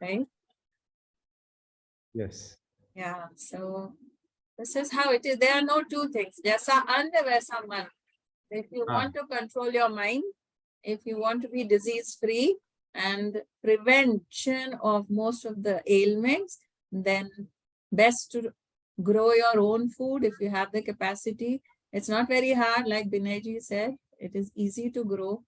right? Yes. Yeah. So this is how it is. There are no two things. Jaisa an, vaisa man. If you want to control your mind, if you want to be disease free and prevention of most of the ailments, then best to grow your own food if you have the capacity. It's not very hard, like Binay ji said. It is easy to grow.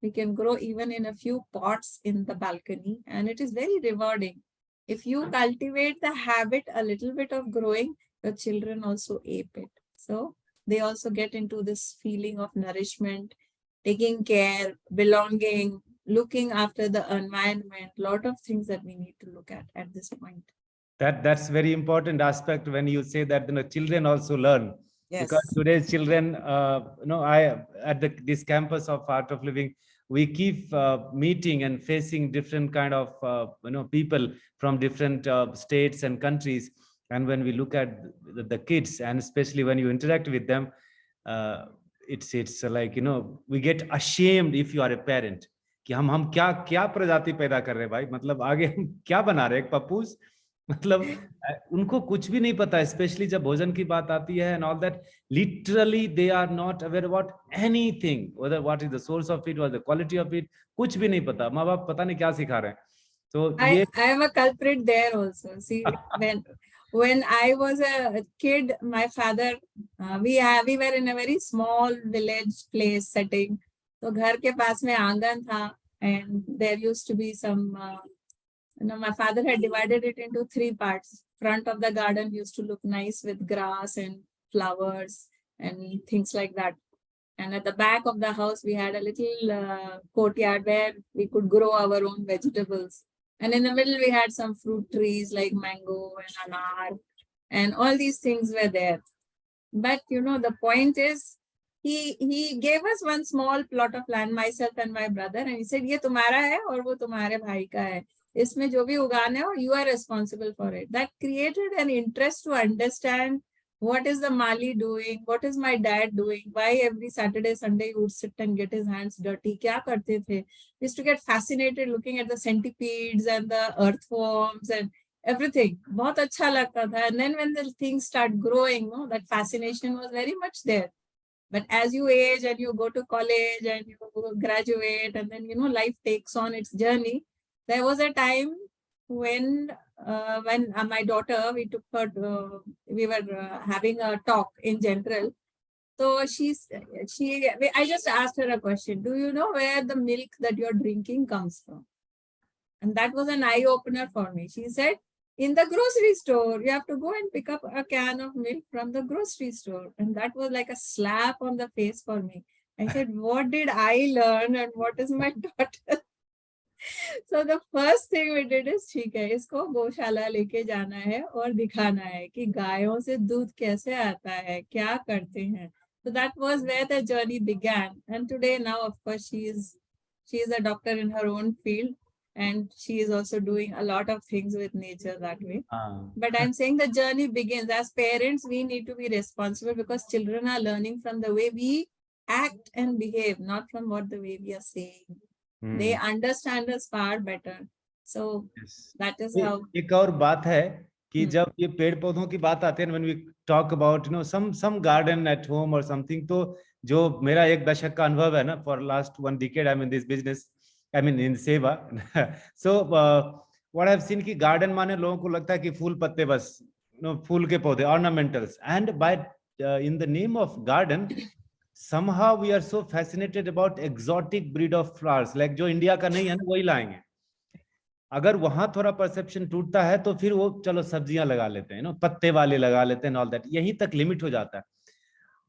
We can grow even in a few pots in the balcony, and it is very rewarding. If you cultivate the habit a little bit of growing, your children also ape it. So they also get into this feeling of nourishment, taking care, belonging, looking after the environment, lot of things that we need to look at this point. That's very important aspect when you say that children also learn. Yes. Because today's children, I at this campus of Art of Living, we keep meeting and facing different kind of people from different states and countries. And when we look at the kids, and especially when you interact with them, it's like we get ashamed if you are a parent कि हम क्या क्या प्रजाति पैदा कर रहे हैं भाई, मतलब आगे हम क्या बना रहे हैं, पप्पूस, मतलब उनको कुछ भी नहीं पता, स्पेशली जब भोजन की बात आती है and all that. Literally they are not aware about anything, whether what is the source of it, what the quality of it, कुछ भी नहीं पता. माँ बाप पता नहीं क्या सिखा रहे हैं. तो ये I am a culprit there also. See, when I was a kid, my father, we were in a very small village place setting. तो घर के पास में आंगन था, and there used to be some my father had divided it into 3 parts. Front of the garden used to look nice with grass and flowers and things like that. And at the back of the house, we had a little courtyard where we could grow our own vegetables. And in the middle, we had some fruit trees like mango and anar, and all these things were there. But the point is, he gave us one small plot of land, myself and my brother, and he said, "ये तुम्हारा है और वो तुम्हारे भाई का है. इसमें जो भी उगाना है, you are responsible for it." That created an interest to understand what is the Mali doing, what is my dad doing, why every Saturday, Sunday he would sit and get his hands dirty. क्या करते थे? We used to get fascinated looking at the centipedes and the earthworms and everything. बहुत अच्छा लगता था. And then when the things start growing, that fascination was very much there. But as you age and you go to college and you graduate, and then life takes on its journey. There was a time when my daughter, we took her, we were having a talk in general. So I just asked her a question. Do you know where the milk that you're drinking comes from? And that was an eye opener for me. She said, in the grocery store, you have to go and pick up a can of milk from the grocery store. And that was like a slap on the face for me. I said, what did I learn and what is my daughter? So the first thing we did is, ठीक है, इसको गौशाला लेके जाना है और दिखाना है कि गायों से दूध कैसे आता है, क्या करते हैं. So that was where the journey began. And today now, of course, she is a doctor in her own field. And she is also doing a lot of things with nature that way. But I'm saying the journey begins. As parents, we need to be responsible because children are learning from the way we act and behave, not from what the way we are saying. They understand us far better. So that is how. एक और बात है कि जब ये पेड़ पौधों की बात आती है, when we talk about some garden at home or something, तो जो मेरा 1 दशक का अनुभव है ना, for last 1 decade I'm in this business, I mean in सेवा. So what I've seen कि garden माने लोगों को लगता है कि फूल पत्ते बस, फूल के पौधे, ornamentals, and by in the name of garden, somehow we are so fascinated about exotic breed of flowers, like जो इंडिया का नहीं है ना, वही लाएंगे. अगर वहां थोड़ा परसेप्शन टूटता है तो फिर वो चलो सब्जियां लगा लेते हैं, पत्ते वाले लगा लेते हैं, ऑल दैट, यहीं तक लिमिट हो जाता है.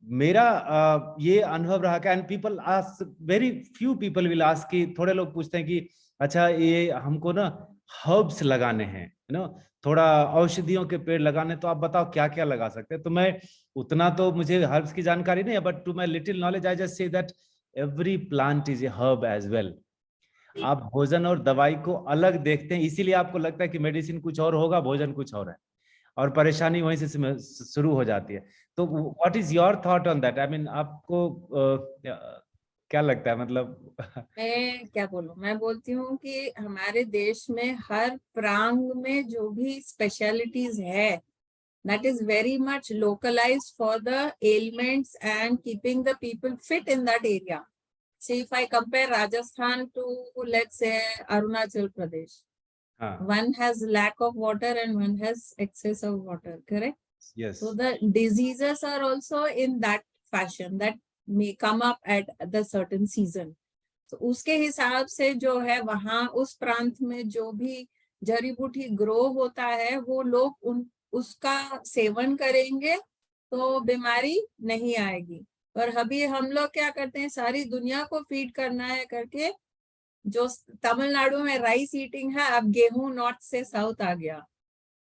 मेरा ये अनुभव रहा कि and people ask, very few people will ask, कि थोड़े लोग पूछते हैं कि अच्छा ये हमको ना हर्ब्स लगाने हैं, थोड़ा औषधियों के पेड़ लगाने, तो आप बताओ क्या क्या लगा सकते हैं. तो मैं उतना तो मुझे हर्ब्स की जानकारी नहीं है, but to my little knowledge I just say that every plant is a herb as well. आप भोजन और दवाई को अलग देखते हैं, इसीलिए आपको लगता है कि मेडिसिन कुछ और होगा, भोजन कुछ और है, और परेशानी वहीं से शुरू हो जाती है. तो what is your thought on that? I mean आपको क्या लगता है मतलब? मैं क्या बोलूं, मैं बोलती हूँ कि हमारे देश में हर प्रांग में जो भी स्पेशलिटीज है, that is very much localized for the ailments and keeping the people fit in that area. See, if I compare Rajasthan to, let's say, Arunachal Pradesh, हाँ, one has lack of water and one has excess of water, correct? yes, So the diseases are also in that fashion, that may come up at the certain season. तो उसके हिसाब से जो है वहाँ उस प्रांत में जो भी जड़ी बूटी ग्रो होता है, वो लोग उसका सेवन करेंगे तो बीमारी नहीं आएगी। और अभी हम लोग क्या करते हैं, सारी दुनिया को फीड करना है करके, जो तमिलनाडु में राइस ईटिंग है, अब गेहूं नॉर्थ से साउथ आ गया,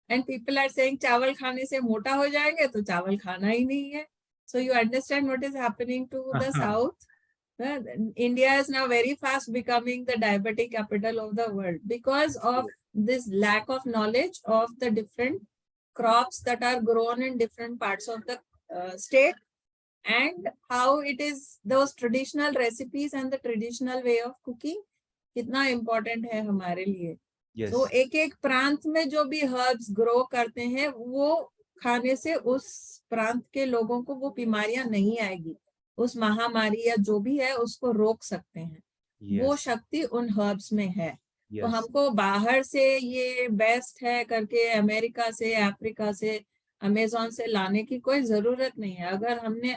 एंड पीपल आर सेइंग चावल खाने से मोटा हो जाएंगे, तो चावल खाना ही नहीं है। So you understand what is happening to the south. India is now very fast becoming the diabetic capital of the world because of this lack of knowledge of the different crops that are grown in different parts of the state, and how it is those traditional recipes and the traditional way of cooking कितना important है हमारे लिए. yes. तो एक एक प्रांत में जो भी हर्ब्स ग्रो करते हैं, वो खाने से उस प्रांत के लोगों को वो बीमारियां नहीं आएगी, उस महामारी या जो भी है उसको रोक सकते हैं. yes. वो शक्ति उन हर्ब्स में है. yes. तो हमको बाहर से ये बेस्ट है करके अमेरिका से, अफ्रीका से, अमेज़न से लाने की कोई जरूरत नहीं है. अगर हमने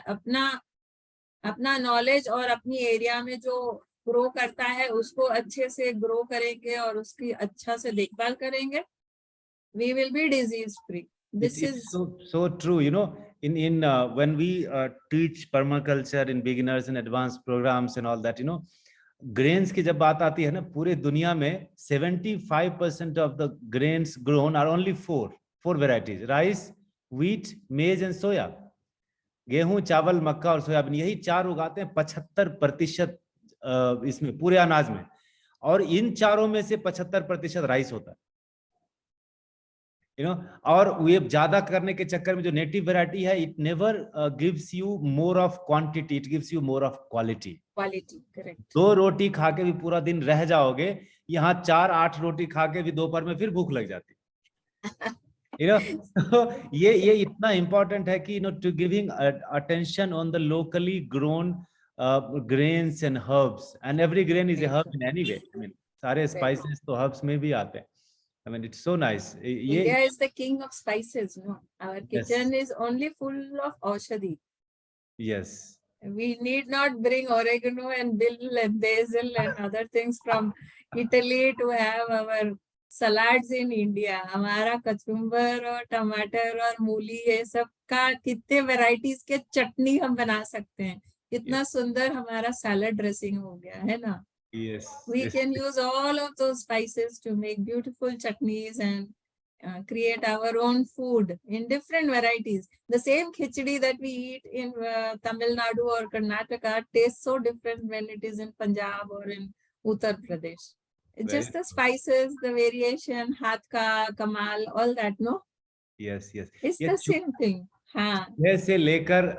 अपना नॉलेज और अपनी एरिया में जो ग्रो करता है उसको अच्छे से ग्रो करेंगे और उसकी अच्छा से देखभाल करेंगे, we will be disease free. This is so true. You know, in when we teach permaculture in beginners and advanced programs and all that, you know, grains की जब बात आती है ना, पूरे दुनिया में 75% of the grains grown are only four varieties: rice, wheat, maize and soya. गेहूं, चावल, मक्का और सोयाबीन, यही चार उगाते हैं 75% इसमें पूरे अनाज में, और इन चारों में से 75% राइस होता है. You know, और ये ज्यादा करने के चक्कर में जो नेटिव वैरायटी है, it never gives you more of quantity, it gives you more of quality. Correct. 2 रोटी खा के भी पूरा दिन रह जाओगे, यहाँ 4-8 रोटी खा के भी दोपहर में फिर भूख लग जाती है. You know, so ये इतना important है कि, you know, to giving attention on the locally grown grains and herbs, and every grain is a herb in any way. I mean, सारे spices तो herbs में भी आते हैं. I mean, it's so nice. India is the king of spices, no? Our kitchen is only full of aushadhi. Yes. We need not bring oregano and dill and basil and other things from Italy to have our salads in India. हमारा कचुम्बर और टमाटर और मूली, ये सब का कितने varieties के चटनी हम बना सकते हैं. कितना सुंदर हमारा salad dressing हो गया है ना. Yes. We can use all of those spices to make beautiful chutneys and create our own food in different varieties. The same khichdi that we eat in Tamil Nadu or Karnataka tastes so different when it is in Punjab or in Uttar Pradesh. It's just the spices, the variation, hath ka, kamal, all that, no? Yes. It's the same thing. हाँ. जैसे लेकर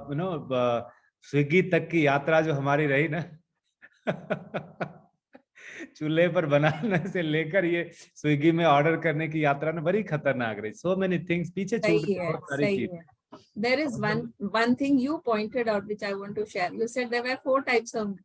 you know, Swiggy तक की यात्रा जो हमारी रही ना, चूल्हे पर बनाने से लेकर ये स्विगी में ऑर्डर करने की यात्रा ना बड़ी खतरनाक रही. So many things पीछे छूट गई, बहुत सारी चीजें. There is one thing you pointed out which I want to share. You said there were 4 types of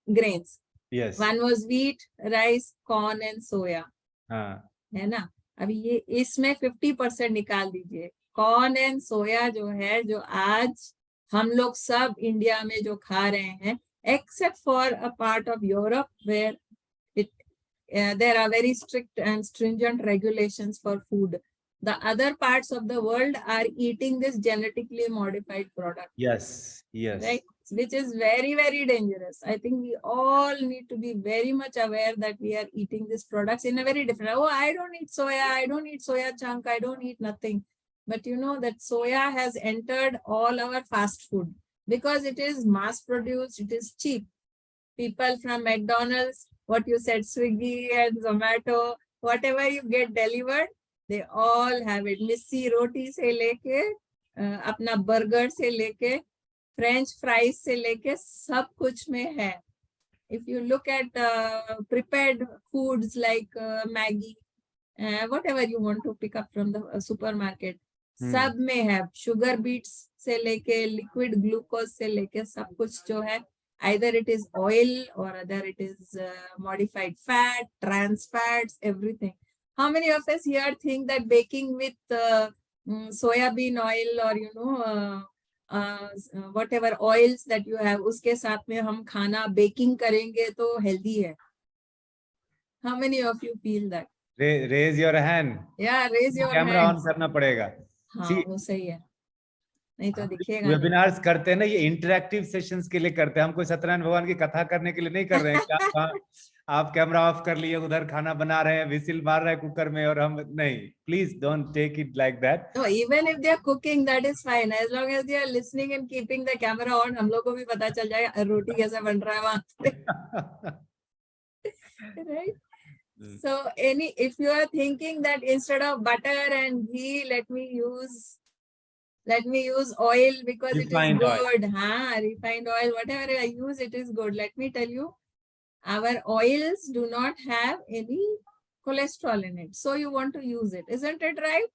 grains. Yes. One was wheat, rice, corn and soya. हाँ. है ना. अभी ये इसमें 50% निकाल दीजिए. कॉर्न एंड सोया जो है, जो आज हम लोग सब इंडिया में जो खा रहे हैं, except for a part of Europe where there are very strict and stringent regulations for food. The other parts of the world are eating this genetically modified product. Yes. Right? Which is very, very dangerous. I think we all need to be very much aware that we are eating these products in a very different. Oh, I don't eat soya. I don't eat soya chunk. I don't eat nothing. But you know that soya has entered all our fast food because it is mass produced. It is cheap. People from McDonald's, what you said, Swiggy and Zomato, whatever you get delivered, they all have it. Missi roti se leke, apna burger se leke, French fries से लेके सब कुछ में है. If you look at prepared foods like Maggi, whatever you want to pick up from the supermarket, सब में है. Sugar beats से लेके लिक्विड ग्लूकोज से लेके सब कुछ जो है, either it is oil or other it is modified fat, trans fats, everything. How many of us here think that baking with soybean oil or whatever oils that you have, उसके साथ में हम खाना बेकिंग करेंगे तो healthy है? How many of you feel that? Raise your hand. Yeah, raise your hand. Camera on करना पड़ेगा. हाँ, वो सही है, नहीं तो दिखेगा. वेबिनार्स करते हैं ना, ये इंटरेक्टिव सेशंस के लिए करते हैं. हम कोई सत्यनारायण भगवान की कथा करने के लिए नहीं कर रहे हैं. आप कैमरा ऑफ कर लिए, उधर खाना बना रहे हैं, विसिल मार रहे हैं कुकर में, और हम नहीं. Please don't take it like that. No, even if they are cooking, that is fine, as long as they are listening and keeping the camera on. हम लोग को भी पता चल जाएगा रोटी कैसे बन रहा है वहां पे. Right? So if you are thinking that instead of butter and ghee, let me use oil because Refined it is good. Refined oil, whatever I use, it is good. Let me tell you, our oils do not have any cholesterol in it, so you want to use it, isn't it right?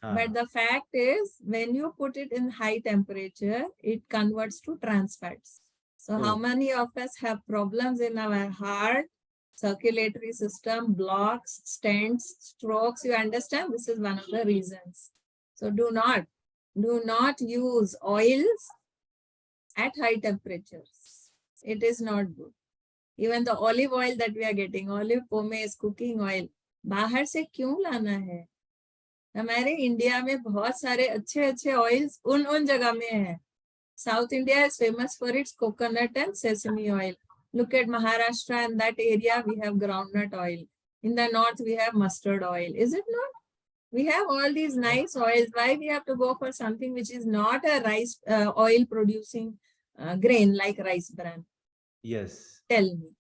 But the fact is, when you put it in high temperature, it converts to trans fats. So how many of us have problems in our heart, circulatory system, blocks, stents, strokes? You understand? This is one of the reasons. So do not use oils at high temperatures. It is not good. Even the olive oil that we are getting, olive pomace, cooking oil, बाहर से क्यों लाना है? हमारे India में बहुत सारे अच्छे अच्छे ऑयल्स उन जगह में है. South India is famous for its coconut and sesame oil. Look at Maharashtra, and that area we have groundnut oil. In the north we have mustard oil. Is it not? We have all these nice oils. Why we have to go for something which is not a rice oil producing grain like rice bran? Yes. Tell me.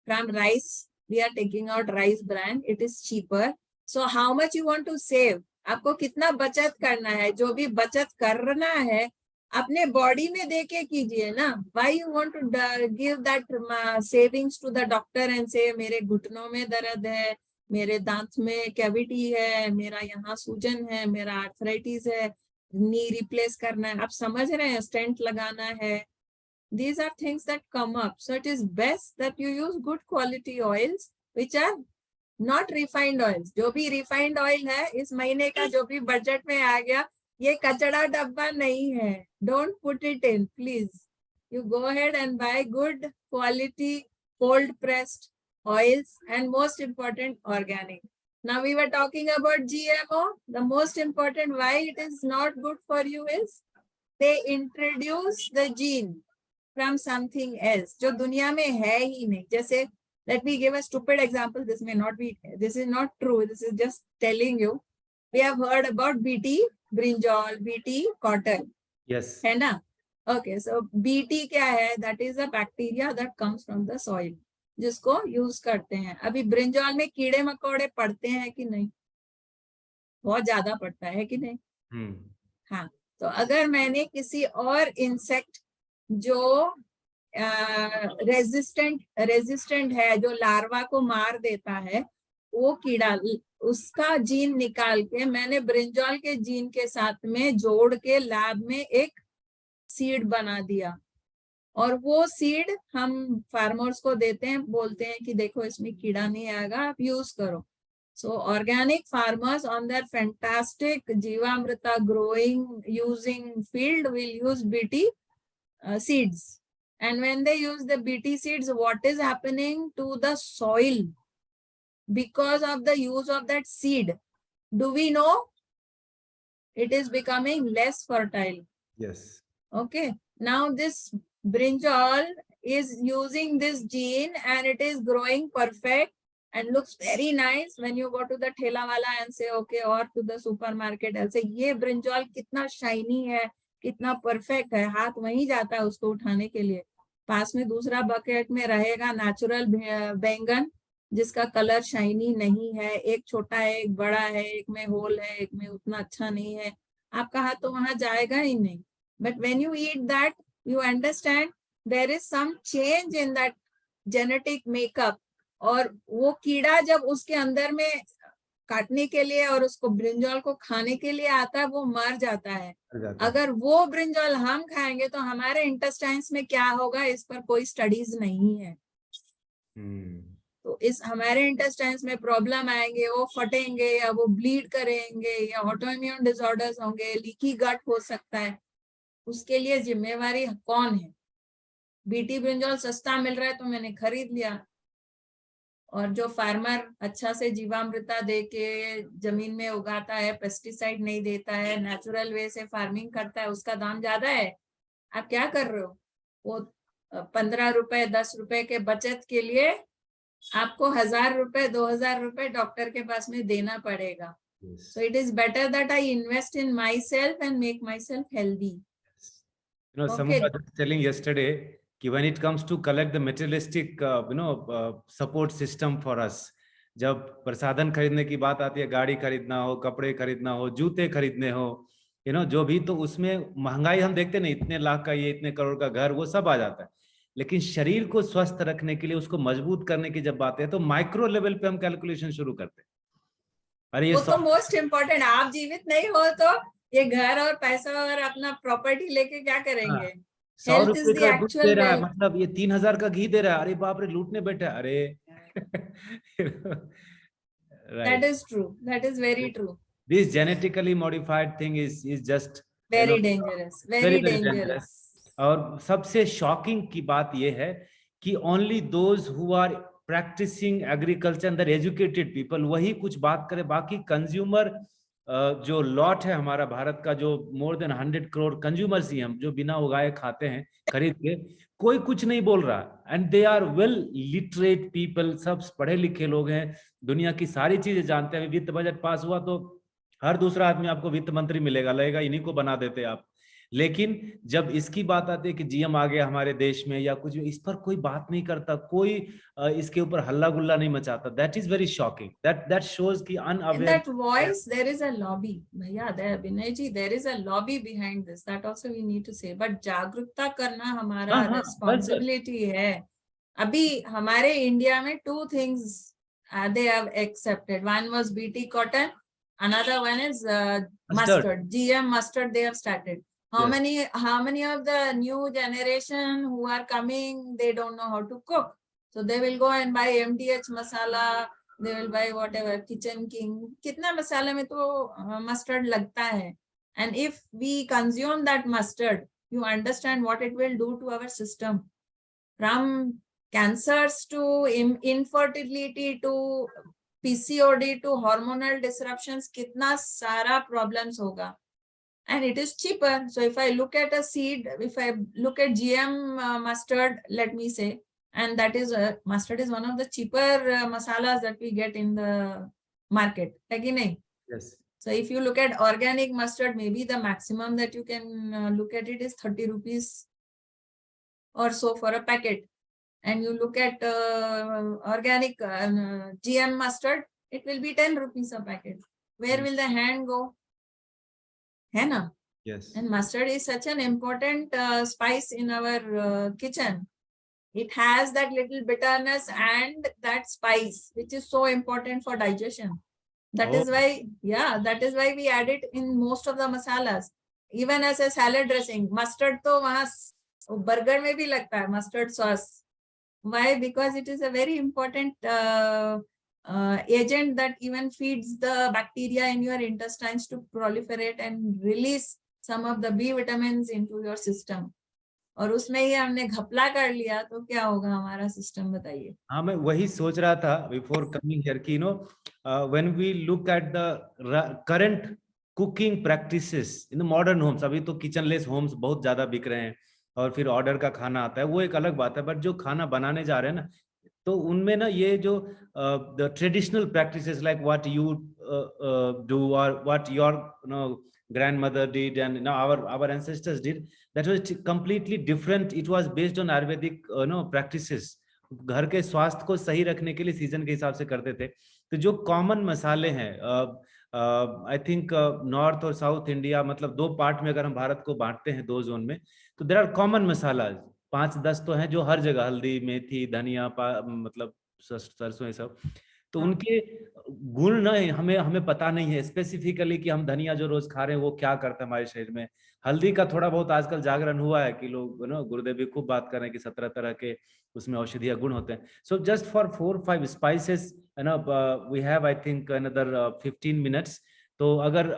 From rice, we are taking out rice bran. It is cheaper. So how much you want to save? आपको कितना बचत करना है? जो भी बचत करना है अपने बॉडी में देके कीजिए ना. Why you want to give that savings to the doctor and say मेरे घुटनों में दर्द है, मेरे दांत में कैविटी है, मेरा यहाँ सूजन है, मेरा आर्थराइटिस है, नी रिप्लेस करना है. आप समझ रहे हैं? स्टेंट लगाना है. These are things that come up. So it is best that you use good quality oils which are not refined oils. जो भी refined oil है इस महीने का जो भी बजट में आ गया, ये कचड़ा डब्बा नहीं है. Don't put it in, please. You go ahead and buy good quality cold pressed oils, and most important, organic. Now we were talking about GMO. The most important why it is not good for you is they introduce the gene from something else जो दुनिया में है ही नहीं. जैसे let me give a stupid example. This is not true. This is just telling you. We have heard about BT brinjal, BT cotton. Yes. है ना? Okay, so BT क्या है? That is a bacteria that comes from the soil, जिसको use करते हैं. अभी brinjal में कीड़े मकोड़े पड़ते हैं कि नहीं? बहुत ज्यादा पड़ता है कि नहीं? हाँ, तो अगर मैंने किसी और इंसेक्ट जो रेजिस्टेंट है, जो लार्वा को मार देता है, वो कीड़ा, उसका जीन निकाल के मैंने ब्रिंजॉल के जीन के साथ में जोड़ के लैब में एक सीड बना दिया, और वो सीड हम फार्मर्स को देते हैं, बोलते हैं कि देखो इसमें कीड़ा नहीं आएगा, आप यूज करो. So organic farmers on their fantastic Jivamrita growing using field will use BT seeds. And when they use the BT seeds, what is happening to the soil because of the use of that seed? Do we know? It is becoming less fertile. Yes. Okay. Now this brinjal is using this gene and it is growing perfect and looks very nice when you go to the ठेला वाला and say okay, or to the supermarket and say ये brinjal कितना shiny है, कितना perfect है. हाथ वहीं जाता है उसको उठाने के लिए. पास में दूसरा बकेट में रहेगा नेचुरल बैंगन जिसका कलर शाइनी नहीं है, एक छोटा है, एक बड़ा है, एक में होल है, एक में उतना अच्छा नहीं है. आपका हाथ तो वहां जाएगा ही नहीं. But when you eat that, you understand there is some change in that genetic makeup. और वो कीड़ा जब उसके अंदर में काटने के लिए और उसको ब्रिंजॉल को खाने के लिए आता है, वो मर जाता है। अगर वो ब्रिंजॉल हम खाएंगे तो हमारे इंटेस्टाइन्स में क्या होगा, इस पर कोई स्टडीज नहीं है। तो इस हमारे इंटेस्टाइन्स में प्रॉब्लम आएंगे, वो फटेंगे या वो ब्लीड करेंगे या ऑटोइम्यून डिसऑर्डर्स होंगे, लीकी गट हो सकता है। उसके लिए जिम्मेवारी कौन है? बीटी ब्रिंजॉल सस्ता मिल रहा है तो मैंने खरीद लिया, और जो फार्मर अच्छा से जीवामृता दे के जमीन में उगाता है, पेस्टिसाइड नहीं देता है, नेचुरल वे से फार्मिंग करता है, उसका दाम ज्यादा है। आप क्या कर रहे हो? वो 15 रुपए 10 रुपए के बचत के लिए आपको 1000 रुपए 2000 रुपए डॉक्टर के पास में देना पड़ेगा। So it is better that I invest in myself and make myself healthy. You know, someone was telling yesterday कि when it comes to collect the materialistic support system for us, जब प्रसाधन खरीदने की बात आती है, गाड़ी खरीदना हो, कपड़े खरीदना हो, जूते खरीदने हो, जो भी, तो उसमें महंगाई हम देखते नहीं, इतने लाख का ये, इतने करोड़ का घर, वो सब आ जाता है। लेकिन शरीर को स्वस्थ रखने के लिए, उसको मजबूत करने की जब बात है, तो माइक्रो लेवल पे हम कैलकुलेशन शुरू करते हैं। अरे ये वो तो मोस्ट इम्पोर्टेंट। आप जीवित नहीं हो तो ये घर और पैसा और अपना प्रॉपर्टी लेके क्या करेंगे? 100 रुपए का दूध दे रहा है, मतलब ये 3000 का घी दे रहा है, अरे बाप रे, लूटने बैठे, अरे। That is true. That is very true. This genetically modified thing is just very dangerous, very dangerous. और सबसे शॉकिंग की बात ये है कि only those who are practicing agriculture and the educated people वही कुछ बात करे, बाकी कंज्यूमर जो लॉट है हमारा भारत का, जो more than 100 करोड़ कंज्यूमर्स ही हम, जो बिना उगाए खाते हैं खरीद के, कोई कुछ नहीं बोल रहा। And they are well literate people, सब पढ़े लिखे लोग हैं, दुनिया की सारी चीजें जानते हैं। वित्त बजट पास हुआ तो हर दूसरा आदमी आपको वित्त मंत्री मिलेगा, लगेगा इन्हीं को बना देते आप। लेकिन जब इसकी बात आती है कि जीएम आ गया हमारे देश में या कुछ, इस पर कोई बात नहीं करता, कोई इसके ऊपर हल्ला गुल्ला नहीं मचाता। That is very shocking. That shows कि unaware. That voice, there is a lobby. Yeah, there, Binay ji, there is a lobby behind this. That also we need to say. But जागरूकता करना हमारा responsibility है। अभी हमारे India में 2 things they have accepted. One was BT cotton. Another one is mustard. GM mustard they have started. How many of the new generation who are coming, they don't know how to cook. So they will go and buy MDH masala, they will buy whatever, Kitchen King. कितना मसाले में तो mustard लगता है. And if we consume that mustard, you understand what it will do to our system. From cancers to infertility to PCOD to hormonal disruptions, कितना सारा problems होगा. And it is cheaper. So if I look at a seed, if I look at GM mustard, let me say, and that is mustard is one of the cheaper masalas that we get in the market. Yes. So if you look at organic mustard, maybe the maximum that you can look at it is 30 rupees or so for a packet. And you look at organic GM mustard, it will be 10 rupees a packet. Where will the hand go? है ना? Yes. And mustard is such an important spice in our kitchen. It has that little bitterness and that spice, which is so important for digestion. That is why, that is why we add it in most of the masalas. Even as a salad dressing, mustard to वहाँ burger में भी लगता है, mustard sauce. Why? Because it is a very important agent that even feeds the bacteria in your intestines to proliferate and release some of the B vitamins into your system. और उसमें ही हमने घपला कर लिया तो क्या होगा हमारा सिस्टम, बताइए। हाँ, मैं वही सोच रहा था बिफोर कमिंग हियर कि when we look at the current cooking practices in the modern homes, अभी तो किचनलेस होम्स बहुत ज्यादा बिक रहे हैं और फिर ऑर्डर का खाना आता है, वो एक अलग बात है। बट जो खाना बनाने जा रहे हैं ना, तो उनमें ना ये जो the traditional practices like what you do और what your grandmother did and our ancestors did, that was completely different. It was based on Ayurvedic practices. घर के स्वास्थ्य को सही रखने के लिए सीजन के हिसाब से करते थे। तो जो कॉमन मसाले हैं, आई थिंक नॉर्थ और साउथ इंडिया, मतलब 2 पार्ट में अगर हम भारत को बांटते हैं 2 जोन में, तो देर आर कॉमन मसालाज, 5-10 तो हैं जो हर जगह, हल्दी, मेथी, धनिया, मतलब सरसों, ये सब। तो उनके गुण ना हमें हमें पता नहीं है स्पेसिफिकली कि हम धनिया जो रोज खा रहे हैं वो क्या करता है हमारे शरीर में। हल्दी का थोड़ा बहुत आजकल जागरण हुआ है कि लोग गुरुदेव भी खूब बात कर रहे हैं कि 17 तरह के उसमें औषधीय गुण होते हैं। So just for 4-5 spices we have I think another 15 minutes. तो अगर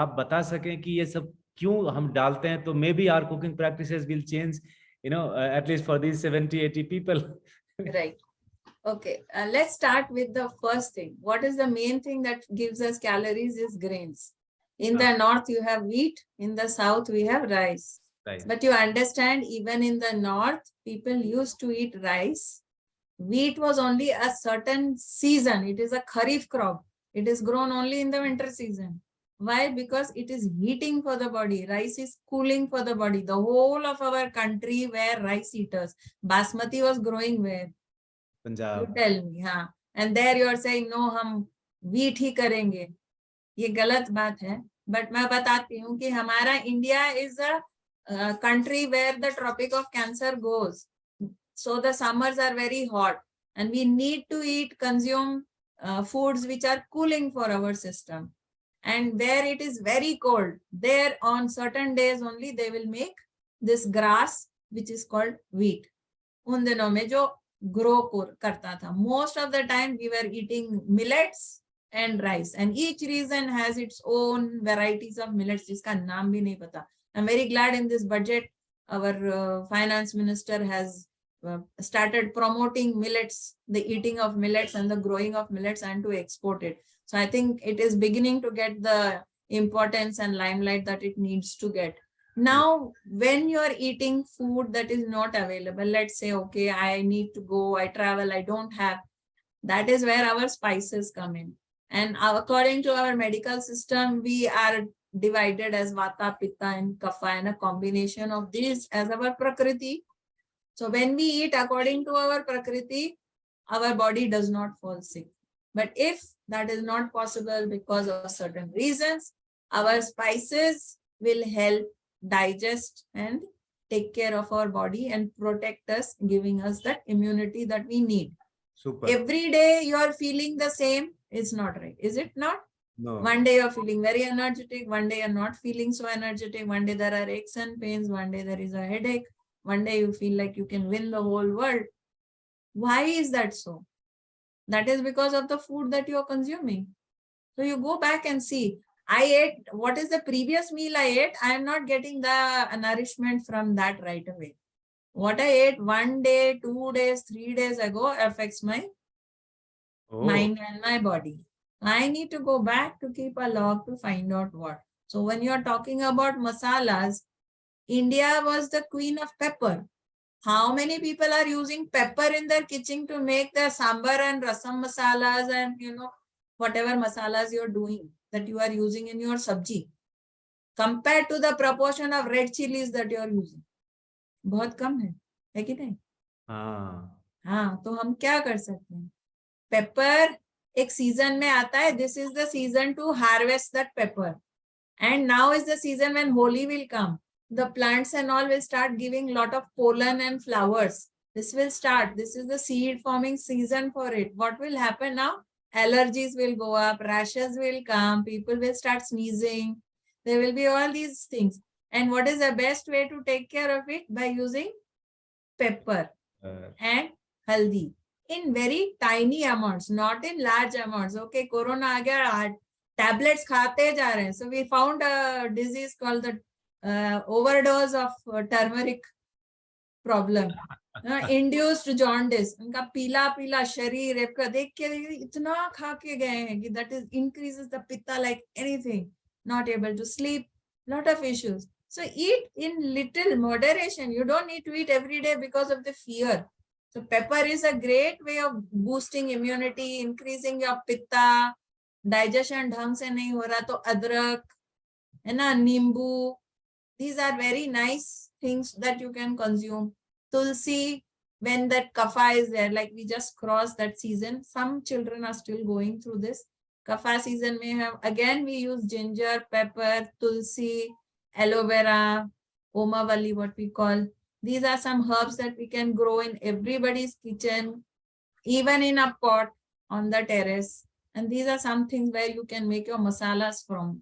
आप बता सकें कि ये सब क्यों हम डालते हैं, तो maybe our cooking practices will change, at least for these 70-80 people. Right. Okay, let's start with the first thing. What is the main thing that gives us calories is grains. In the north, you have wheat. In the south, we have rice. Right. But you understand, even in the north, people used to eat rice. Wheat was only a certain season. It is a kharif crop. It is grown only in the winter season. Why? Because it is heating for the body. Rice is cooling for the body. The whole of our country were rice eaters. Basmati was growing where? Punjab. You tell me, हाँ. And there you are saying no, हम wheat ही करेंगे. ये गलत बात है. But मैं बताती हूँ कि हमारा India is a country where the Tropic of Cancer goes. So the summers are very hot, and we need to consume foods which are cooling for our system. And where it is very cold, there on certain days only they will make this grass which is called wheat. उन दिनों में जो grow करता था. Most of the time we were eating millets and rice, and each region has its own varieties of millets जिसका नाम भी नहीं पता. I'm very glad in this budget our finance minister has started promoting millets, the eating of millets and the growing of millets, and to export it. So I think it is beginning to get the importance and limelight that it needs to get. Now, when you are eating food that is not available, let's say, okay, I need to go, I travel, I don't have, that is where our spices come in. And according to our medical system, we are divided as Vata, Pitta, and Kapha, and a combination of these as our Prakriti. So when we eat according to our Prakriti, our body does not fall sick. But if that is not possible because of certain reasons, our spices will help digest and take care of our body and protect us, giving us that immunity that we need. Super. Every day you are feeling the same, it's not right. Is it not? No. One day you're feeling very energetic, one day you're not feeling so energetic, one day there are aches and pains, one day there is a headache, one day you feel like you can win the whole world. Why is that so? That is because of the food that you're consuming. So you go back and see, I ate, what is the previous meal I ate? I am not getting the nourishment from that right away. What I ate 1 day, 2 days, 3 days ago affects my mind and my body. I need to go back to keep a log to find out what. So when you are talking about masalas, India was the queen of pepper. How many people are using pepper in their kitchen to make their sambar and rasam masalas and whatever masalas you're doing, that you are using in your sabji, compared to the proportion of red chilies that you are using? बहुत कम है कि नहीं? हाँ, तो हम क्या कर सकते हैं? पेपर एक सीजन में आता है. This is the season to harvest that pepper, and now is the season when Holi will come. The plants and all will start giving lot of pollen and flowers. This will start. This is the seed forming season for it. What will happen now? Allergies will go up, rashes will come, people will start sneezing. There will be all these things. And what is the best way to take care of it? By using pepper and haldi in very tiny amounts, not in large amounts. Okay, corona aa gaya, tablets khate ja rahe hain. So we found a disease called the overdose of turmeric problem. Induced jaundice. उनका पीला पीला शरीर आपका देख के इतना खा के गए हैं कि that is increases the pitta like anything. Not able to sleep, lot of issues. So eat in little moderation. You don't need to eat every day because of the fear. So pepper is a great way of boosting immunity, increasing your pitta. Digestion ढंग से नहीं हो रहा तो अदरक है ना, नींबू. These are very nice things that you can consume. Tulsi, when that kapha is there, like we just crossed that season, some children are still going through this. Kapha season में हम again we use ginger, pepper, tulsi, aloe vera, omavali, what we call. These are some herbs that we can grow in everybody's kitchen, even in a pot on the terrace. And these are some things where you can make your masalas from.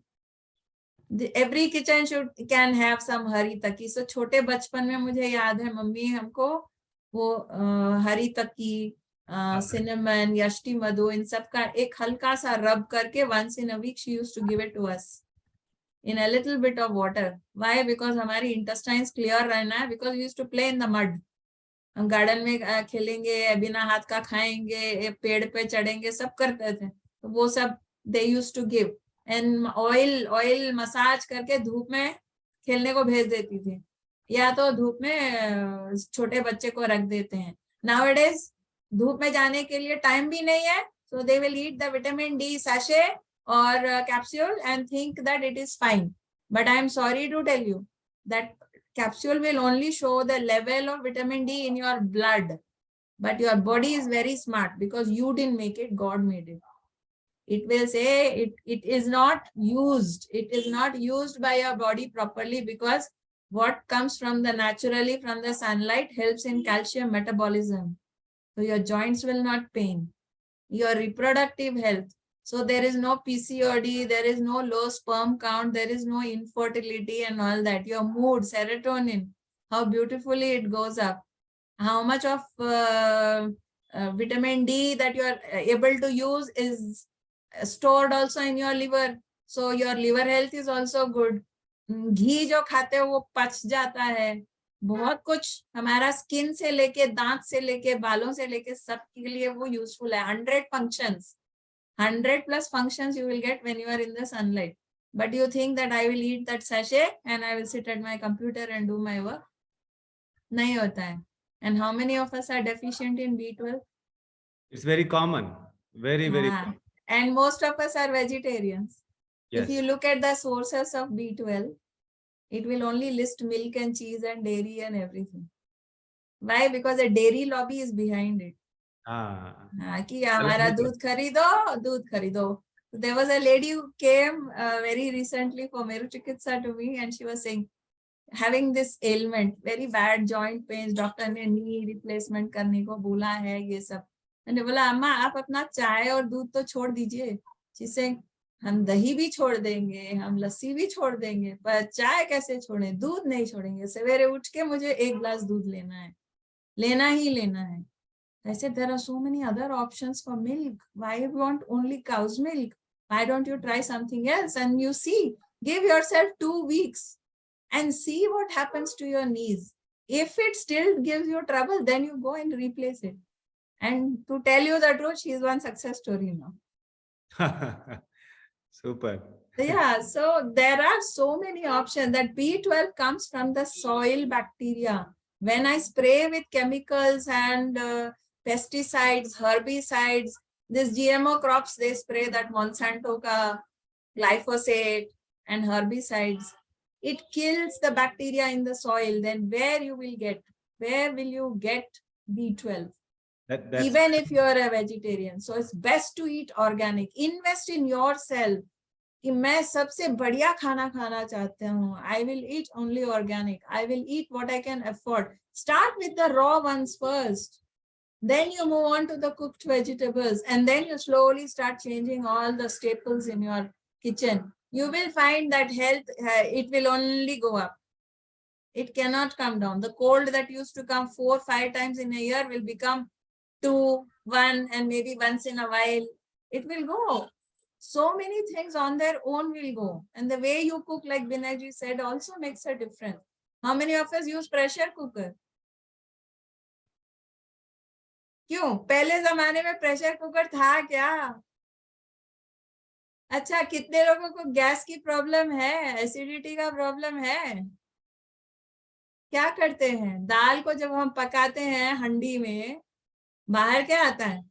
Every kitchen can have some Hari Taqi. So छोटे बचपन में मुझे याद है mummy हमको वो हरी तकी, cinnamon, yashti madhu, इन सब का एक हल्का सा रब करके once in a week she used to give it to us in a little bit of water. Why? Because हमारी intestines clear रहना है. Because we used to play in the mud. हम गार्डन में खेलेंगे, बिना हाथ का खाएंगे, पेड़ पे चढ़ेंगे, सब करते थे. तो वो सब they used to give. And oil massage करके धूप में खेलने को भेज देती थी, या तो धूप में छोटे बच्चे को रख देते हैं. Nowadays धूप में जाने के लिए टाइम भी नहीं है, so they will eat the vitamin D sachet or capsule and think that it is fine. But I am sorry to tell you that capsule will only show the level of vitamin D in your blood, but your body is very smart because you didn't make it, God made it. It will say it is not used. It is not used by your body properly because what comes from the naturally from the sunlight helps in calcium metabolism. So your joints will not pain. Your reproductive health. So there is no PCOD, there is no low sperm count, there is no infertility and all that. Your mood, serotonin, how beautifully it goes up. How much of vitamin D that you are able to use is stored also in your liver. So your liver health is also good. घी जो खाते हो वो पच जाता है. बहुत कुछ हमारा स्किन से लेके दांत से लेके बालों से लेके सब के लिए वो यूजफुल है. 100 functions, 100+ functions you will get when you are in the sunlight. But you think that I will eat that sachet and I will sit at my computer and do my work. नहीं होता है. And how many of us are deficient in B12? It's very common. Very common. And most of us are vegetarians. Yes. If you look at the sources of B12, it will only list milk and cheese and dairy and everything. Why? Because a dairy lobby is behind it. कि हमारा दूध खरीदो. There was a lady who came very recently for Meru Chikitsa to me and she was saying, having this ailment, very bad joint pains, doctor ने knee replacement करने को बोला है ये सब. मैंने बोला अम्मा आप अपना चाय और दूध तो छोड़ दीजिए. She said, हम दही भी छोड़ देंगे, हम लस्सी भी छोड़ देंगे, पर चाय कैसे छोड़ें, दूध नहीं छोड़ेंगे. सवेरे उठ के मुझे 1 ग्लास दूध लेना है, लेना ही लेना है. I said there are so many other options for milk. Why you want only cow's milk? Why don't you try something else? And you see, give yourself 2 weeks and see what happens to your knees. If it still gives you trouble, then you go and replace it. And to tell you the truth, she is one success story now. Super. Yeah, so there are so many options. That B12 comes from the soil bacteria. When I spray with chemicals and pesticides, herbicides, these GMO crops, they spray that Monsanto ka glyphosate and herbicides. It kills the bacteria in the soil. Then where will you get B12? Even if you are a vegetarian. So it's best to eat organic. Invest in yourself. कि मैं सबसे बढ़िया खाना खाना चाहता हूँ. I will eat only organic. I will eat what I can afford. Start with the raw ones first. Then you move on to the cooked vegetables. And then you slowly start changing all the staples in your kitchen. You will find that health, it will only go up. It cannot come down. The cold that used to come 4 or 5 times in a year will become 2, 1, and maybe once in a while. It will go. So many things on their own will go. And the way you cook, like Binay ji said, also makes a difference. How many of us use pressure cooker? क्यों? पहले जमाने में pressure cooker था क्या? अच्छा, कितने लोगों को गैस की प्रॉब्लम है, एसिडिटी का प्रॉब्लम है? क्या करते हैं? दाल को जब हम पकाते हैं हंडी में, बाहर क्या आता है?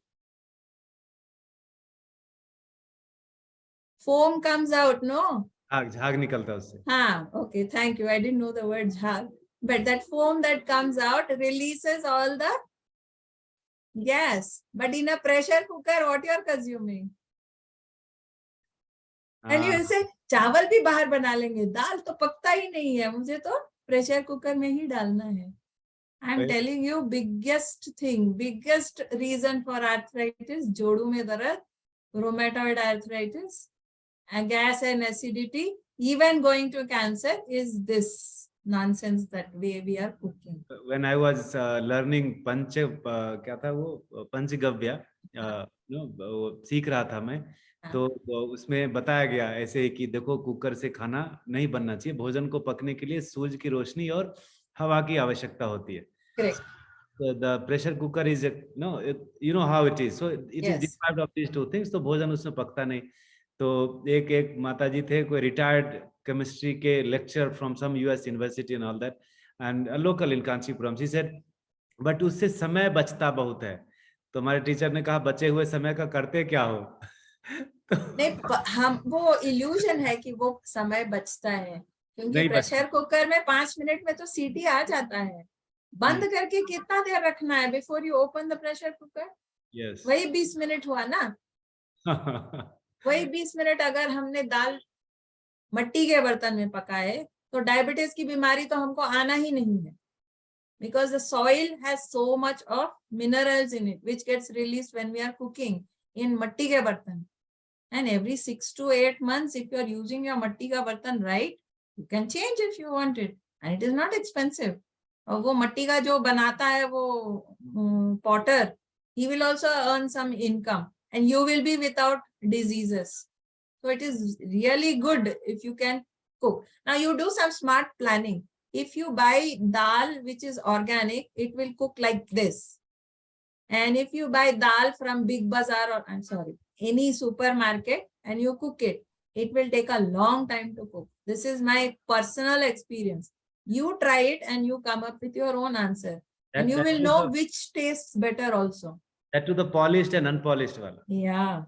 Foam comes out, no? झाग निकलता है उससे. हाँ, okay, thank you. I didn't know the word झाग. But that foam that comes out releases all the gas. But in a pressure cooker, what you are consuming? And you ऐसे चावल भी बाहर बना लेंगे, दाल तो पकता ही नहीं है, मुझे तो प्रेशर कुकर में ही डालना है. I am telling you, biggest thing, biggest reason for arthritis, जोड़ों में दर्द, rheumatoid arthritis, and gas and acidity, even going to cancer, is this nonsense that we are cooking. When I was learning क्या था वो पंचगव्य वो सीख रहा था मैं, तो उसमें बताया गया ऐसे ही कि देखो कुकर से खाना नहीं बनना चाहिए, भोजन को पकने के लिए सूरज की रोशनी और हवा की आवश्यकता होती है. Correct. So the pressure cooker is you know how it is, so it is deprived of these two things, तो भोजन उसमें पकता नहीं. तो एक माताजी थे, कोई रिटायर्ड केमिस्ट्री के lecture from some US university and all that, and local in Kanchipuram. She said but उससे समय बचता बहुत है. तो हमारे टीचर ने कहा बचे हुए समय का करते क्या हो? नहीं, हम वो इल्यूजन है कि वो समय बचता है, क्योंकि प्रेशर कुकर में 5 मिनट में तो सीटी आ जाता है. बंद करके कितना देर रखना है before you open the pressure cooker? वही 20 मिनट हुआ ना. वही 20 मिनट अगर हमने दाल मट्टी के बर्तन में पकाए तो डायबिटीज की बीमारी तो हमको आना ही नहीं है, because the soil has so much of minerals in it which gets released when we are cooking in matti ke bartan. And every 6 to 8 months, if you are using your matti ka bartan right, you can change if you want it, and it is not expensive. और वो मट्टी का जो बनाता है वो Potter, he will also earn some income and you will be without diseases. So it is really good if you can cook. Now you do some smart planning. If you buy dal which is organic, it will cook like this. And if you buy dal from Big Bazaar, or I'm sorry, any supermarket, and you cook it, it will take a long time to cook. This is my personal experience. You try it and you come up with your own answer. And you will know which tastes better also. That to the polished and unpolished one. Yeah.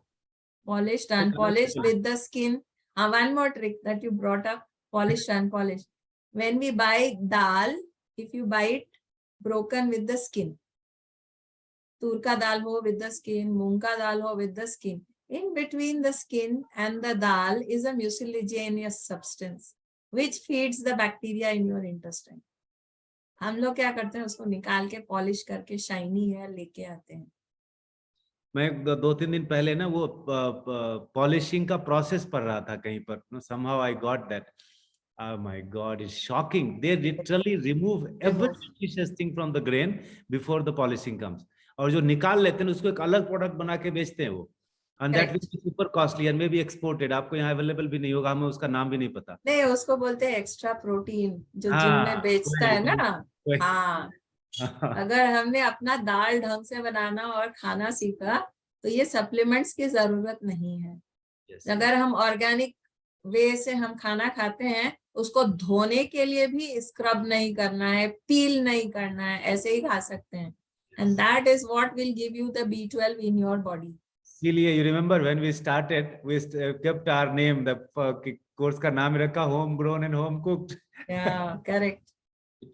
Polished, unpolished with the skin. One more trick that you brought up, polished, unpolished. When we buy dal, if you buy it broken with the skin, tur ka dal ho with the skin, moong ka dal ho with the skin, in between the skin and the dal is a mucilaginous substance which feeds the bacteria in your intestine. हम लोग क्या करते हैं, उसको निकाल के polish करके shiny है लेके आते हैं. मैं 2-3 दिन पहले ना वो पॉलिशिंग का प्रोसेस पढ़ रहा था कहीं पर. Somehow I got that. Oh my God, it's shocking. They literally remove every nutritious thing from the grain before the polishing comes. और जो निकाल लेते हैं उसको एक अलग प्रोडक्ट बना के बेचते हैं वो. And that will be super costly and maybe exported. आपको यहाँ अवेलेबल भी नहीं होगा, हमें उसका नाम भी नहीं पता. नहीं, उसको बोलते हैं एक्स्ट्रा प्रोटीन, जो जिम में बेचता है ना. हाँ, अगर हमने अपना दाल ढंग से बनाना और खाना सीखा तो ये सप्लीमेंट्स की जरूरत नहीं है. अगर हम ऑर्गेनिक वे से हम खाना खाते हैं, उसको धोने के लिए भी स्क्रब नहीं करना है, पील नहीं करना है, ऐसे ही खा सकते हैं. And that is what will give you the B12 in your body. इसीलिए you remember when we started, we kept our name, the course का नाम रखा home grown and home cooked. Yeah, correct.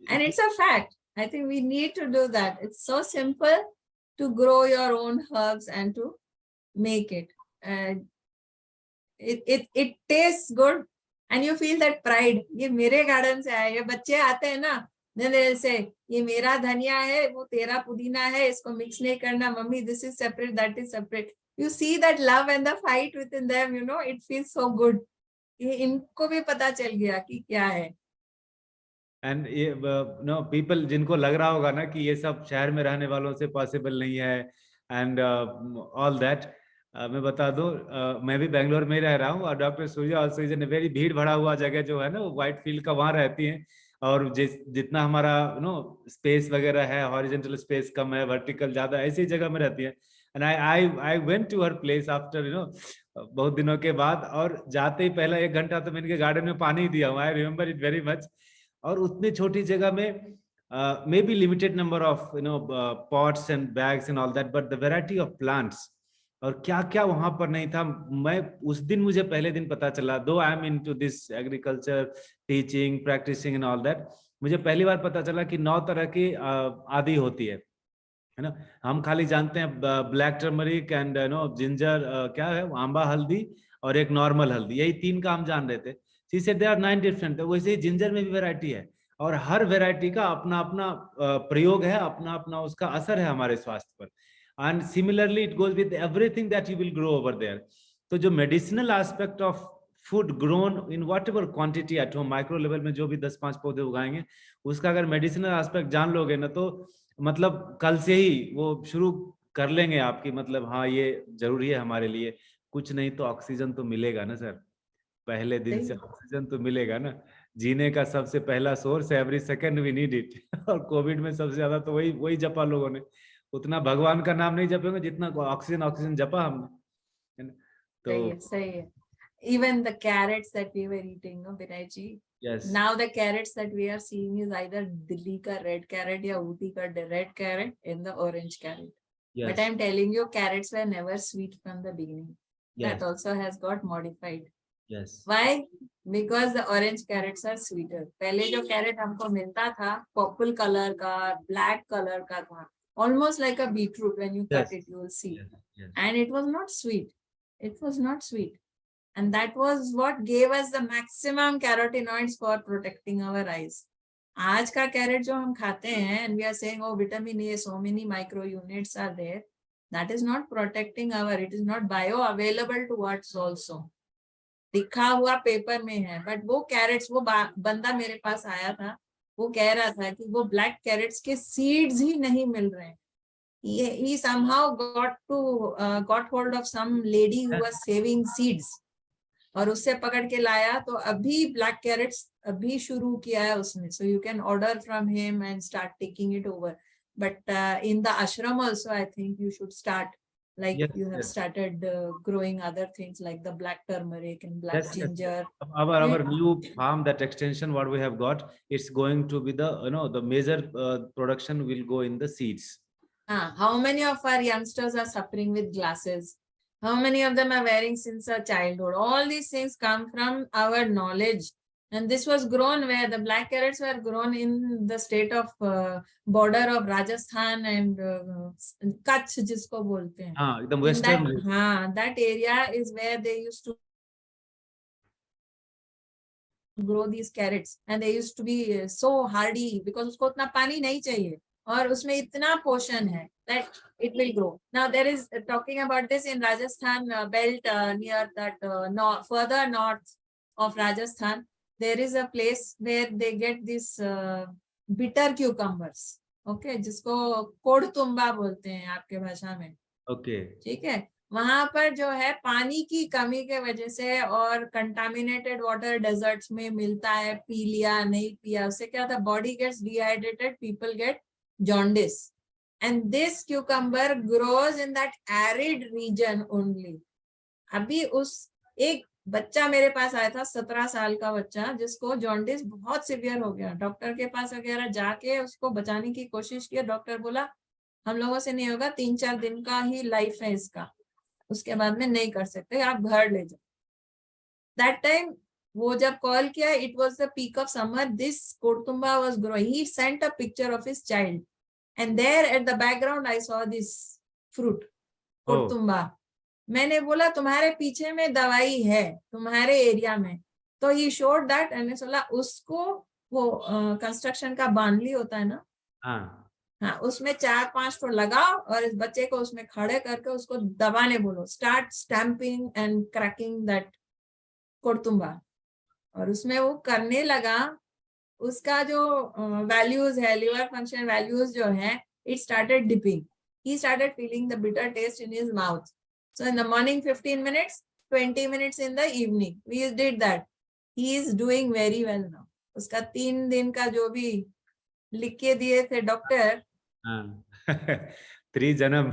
And it's a fact. I think we need to do that. It's so simple to grow your own herbs and to make it. It tastes good and you feel that pride. ये मेरे garden से आया. ये बच्चे आते हैं ना, then they'll say, ये मेरा धनिया है, वो तेरा पुदीना है, इसको mix नहीं करना, mummy, this is separate, that is separate. You see that love and the fight within them, you know, it feels so good. ये इनको भी पता चल गया कि क्या है. And no, people जिनको लग रहा होगा ना कि ये सब शहर में रहने वालों से पॉसिबल नहीं है and all that, मैं बता दूं, मैं भी बेंगलोर में रह रहा हूँ और doctor Surya also is in very भीड़ भरा हुआ जगह जो है ना, वो व्हाइट फील्ड का, वहाँ रहती हैं. और जितना हमारा स्पेस वगैरह है, हॉरिजॉन्टल स्पेस कम है, वर्टिकल ज्यादा, ऐसी जगह में रहती है. And I went to her place after बहुत दिनों के बाद, और जाते ही पहला 1 घंटा तो मैंने गार्डन में पानी दिया हूँ. I remember it very much. और उतनी छोटी जगह में may be limited number of pots and bags and all that, but the variety of plants और क्या क्या वहां पर नहीं था. मैं उस दिन, मुझे पहले दिन पता चला, though I am into this agriculture, teaching, practicing and all that, मुझे पहली बार पता चला कि 9 तरह की आदि होती है ना. हम खाली जानते हैं ब्लैक टर्मरिक एंड जिंजर, क्या है, आंबा हल्दी और एक नॉर्मल हल्दी, यही 3 का हम जान रहे थे। She said there are 9 different. वैसे ही जिंजर में भी वैरायटी है, और हर वैरायटी का अपना अपना प्रयोग है, अपना अपना उसका असर है हमारे स्वास्थ्य पर। And similarly it goes with everything that you will grow over there. तो जो medicinal aspect of food grown in whatever quantity at home, micro level में जो भी 10-5 पौधे उगाएंगे, उसका अगर मेडिसिनल एस्पेक्ट जान लोगे ना, तो मतलब कल से ही वो शुरू कर लेंगे आपकी, मतलब हाँ ये जरूरी है हमारे लिए। कुछ नहीं तो ऑक्सीजन तो मिलेगा ना सर, पहले दिन से ऑक्सीजन तो मिलेगा ना। जीने का सबसे पहला सोर्स है, every second we need it. और कोविड में सबसे ज्यादा तो वही वही जपा लोगों ने। उतना भगवान का नाम नहीं जपेंगे जितना ऑक्सीजन ऑक्सीजन जपा हमने, है ना। तो सही है। Even the carrots that we were eating, no, Binay ji. Yes Now the carrots that we are seeing is either Delhi ka red carrot या Ooty ka red carrot and the orange carrot. But I'm telling you, carrots were never sweet from the beginning. That also has got modified. Yes Why? Because the orange carrots are sweeter. पहले जो carrot हमको मिलता था purple color का, black color का था, almost like a beetroot. When you cut it, you will see. And it was not sweet. It was not sweet. And that was what gave us the maximum carotenoids for protecting our eyes. आज का carat जो हम खाते हैं and we are saying, oh, vitamin A, so many micro units are there. That is not protecting our, it is not bioavailable to us also. लिखा हुआ paper में है, बट वो कैरेट्स, वो बंदा मेरे पास आया था, वो कह रहा था कि वो ब्लैक कैरेट्स के सीड्स ही नहीं मिल रहे हैं. He somehow got hold of some lady who was saving seeds, और उससे पकड़ के लाया. तो अभी ब्लैक कैरेट्स अभी शुरू किया है उसने. So you can order from him and start taking it over. But in the ashram also I think you should start, like you have started growing other things like the black turmeric and black ginger. Our new farm, that extension what we have got, it's going to be the, you know, the major production will go in the seeds. How many of our youngsters are suffering with glasses? How many of them are wearing since a childhood? All these things come from our knowledge. And this was grown where the black carrots were grown in the state of border of Rajasthan and Kutch, जिसको बोलते हैं. एकदम western. That area is where they used to grow these carrots, and they used to be so hardy because उसको उतना पानी नहीं चाहिए और उसमें इतना पोषण है that it will grow. Now there is talking about this in Rajasthan belt near that further north of Rajasthan. There is a place where they get this bitter cucumbers. Okay, जिसको कोड़तुम्बा बोलते हैं आपके भाषा में. Okay. ठीक है. वहां पर जो है पानी की कमी के वजह से और कंटामिनेटेड वाटर डेजर्ट्स में मिलता है, पी लिया नहीं पिया, उससे क्या होता है, body gets dehydrated, people get jaundice. And this cucumber grows in that arid region only. अभी उस एक बच्चा मेरे पास आया था, 17 साल का बच्चा, जिसको जॉन्डिस बहुत सीवियर हो गया. डॉक्टर के पास वगैरह जाके उसको बचाने की कोशिश की. डॉक्टर बोला हम लोगों से नहीं होगा, 3-4 दिन का ही लाइफ है इसका, उसके बाद में नहीं कर सकते, आप घर ले जाओ. दैट टाइम वो जब कॉल किया, it was the peak of summer, this kodtumba was growing. He sent a picture of his child and there at the background I saw this fruit kodtumba. मैंने बोला तुम्हारे पीछे में दवाई है तुम्हारे एरिया में. तो ही शोड दैट एंड बोला उसको वो कंस्ट्रक्शन का बांधली होता है ना, हाँ, उसमें 4-5 तो लगाओ और इस बच्चे को उसमें खड़े करके उसको दबाने बोलो. Start stamping and cracking that kodtumba. और उसमें वो करने लगा. उसका जो वैल्यूज है, लिवर फंक्शन वैल्यूज जो है, it started dipping. He started feeling the bitter taste in his mouth. So in the morning 15 minutes, 20 minutes in the evening. We did that. He is doing very well now. उसका 3 दिन का जो भी लिख के दिए थे डॉक्टर, 3 जन्म.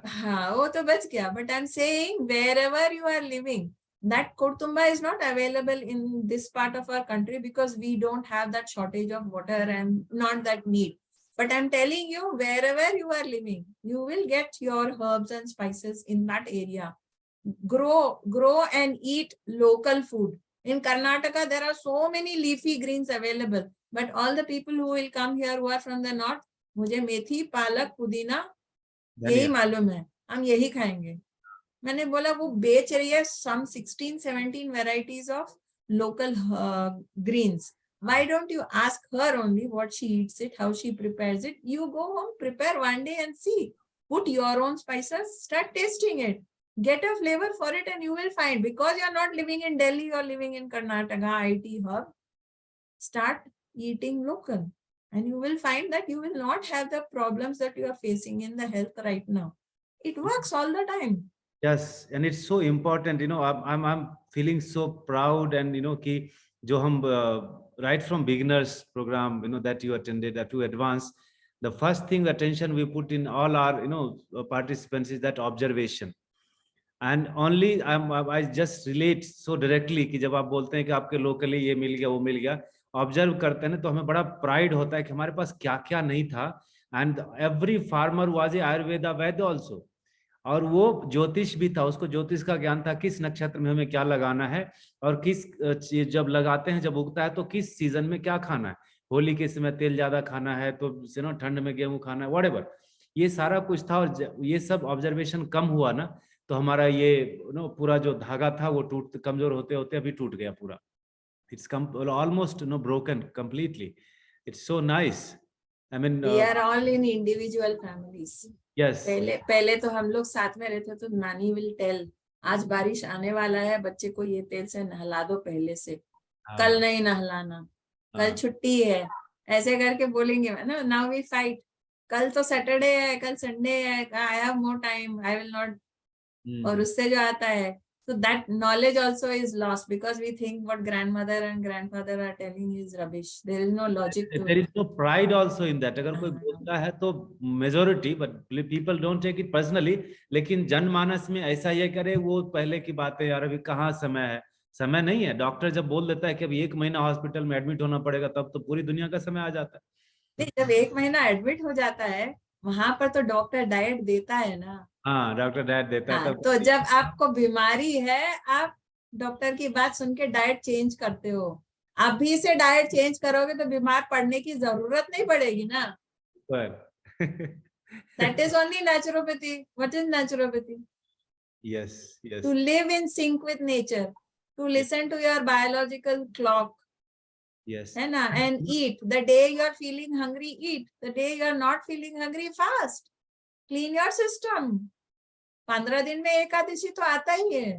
हाँ वो तो बच गया. But I am saying wherever you are living, that koड़तुम्बा is not available in this part of our country because we don't have that shortage of water and not that need. But I'm telling you, wherever you are living, you will get your herbs and spices in that area. Grow and eat local food. In Karnataka, there are so many leafy greens available. But all the people who will come here who are from the north, मुझे मेथी, पालक, पुदीना यही मालूम है, हम यही खाएंगे. मैंने बोला वो बेच रही है some 16-17 varieties of local greens. Why don't you ask her only what she eats it, how she prepares it? You go home, prepare one day and see. Put your own spices, start tasting it. Get a flavor for it and you will find, because you're not living in Delhi or living in Karnataka, IT hub, start eating local. And you will find that you will not have the problems that you are facing in the health right now. It works all the time. Yes, and it's so important, you know, I'm feeling so proud, and you know कि जो हम right from beginners program, you know, that you attended up to advanced, the first thing attention we put in all our, you know, participants is that observation. And only I just relate so directly कि जब आप बोलते हैं कि आपके locally ये मिल गया वो मिल गया, ऑब्जर्व करते हैं ना, तो हमें बड़ा प्राइड होता है कि हमारे पास क्या क्या नहीं था. And every farmer was a Ayurveda Vaidya also, और वो ज्योतिष भी था, उसको ज्योतिष का ज्ञान था, किस नक्षत्र में हमें क्या लगाना है, और किस जब लगाते हैं, जब उगता है तो किस सीजन में क्या खाना है. होली के समय तेल ज्यादा खाना है तो नो ठंड में गेहूं खाना है, व्हाटएवर, ये सारा कुछ था. और ये सब ऑब्जर्वेशन कम हुआ ना, तो हमारा ये नो पूरा जो धागा था वो टूट कमजोर होते होते अभी टूट गया पूरा. It's almost broken completely. It's so nice. I mean, we are all in individual families. yes. पहले तो हम लोग साथ में रहते तो नानी will tell, आज बारिश आने वाला है, बच्चे को ये तेल से नहला दो पहले से, कल नहीं नहलाना, कल छुट्टी है, ऐसे करके बोलेंगे ना. Now we fight, कल तो सैटरडे है, कल संडे है, I have more time, I will not. और उससे जो आता है, so that knowledge also is lost because we think what grandmother and grandfather are telling is rubbish. There is no logic to There it. is no pride also in that. अगर कोई बोलता है तो majority, but people don't take it personally. लेकिन जनमानस में ऐसा ये करे, वो पहले की बात है यार, अभी कहाँ समय है. समय नहीं है. डॉक्टर जब बोल देता है कि अभी 1 महीना हॉस्पिटल में एडमिट होना पड़ेगा, तब तो पूरी दुनिया का समय आ जाता है. जब 1 महीना एडमिट हो जाता है, वहां पर तो डॉक्टर डाइट देता है ना. हाँ, डॉक्टर डाइट देता है. तो जब आपको बीमारी है, आप डॉक्टर की बात सुन के डाइट चेंज करते हो. अभी से डाइट चेंज करोगे तो बीमार पड़ने की जरूरत नहीं पड़ेगी ना. That is only naturopathy. What is naturopathy? Yes, yes. To live in sync with nature, to listen to your biological clock. Yes. है ना, and eat. The day you are feeling hungry, eat. The day you are not feeling hungry, fast. Clean your system. 15 दिन में एकादशी तो आता ही है,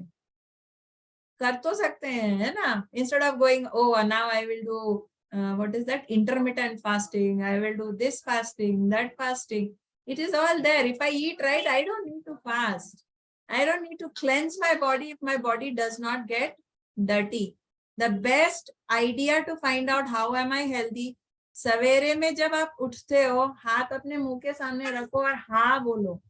कर तो सकते हैं, है ना. Instead of going, oh now I will do what is that, intermittent fasting, I will do this fasting, that fasting. It is all there. If I eat right, I don't need to fast. I don't need to cleanse my body if my body does not get dirty. The best idea to find out how am I healthy, सवेरे में जब आप उठते हो, हाथ अपने मुंह के सामने रखो और हाँ बोलो.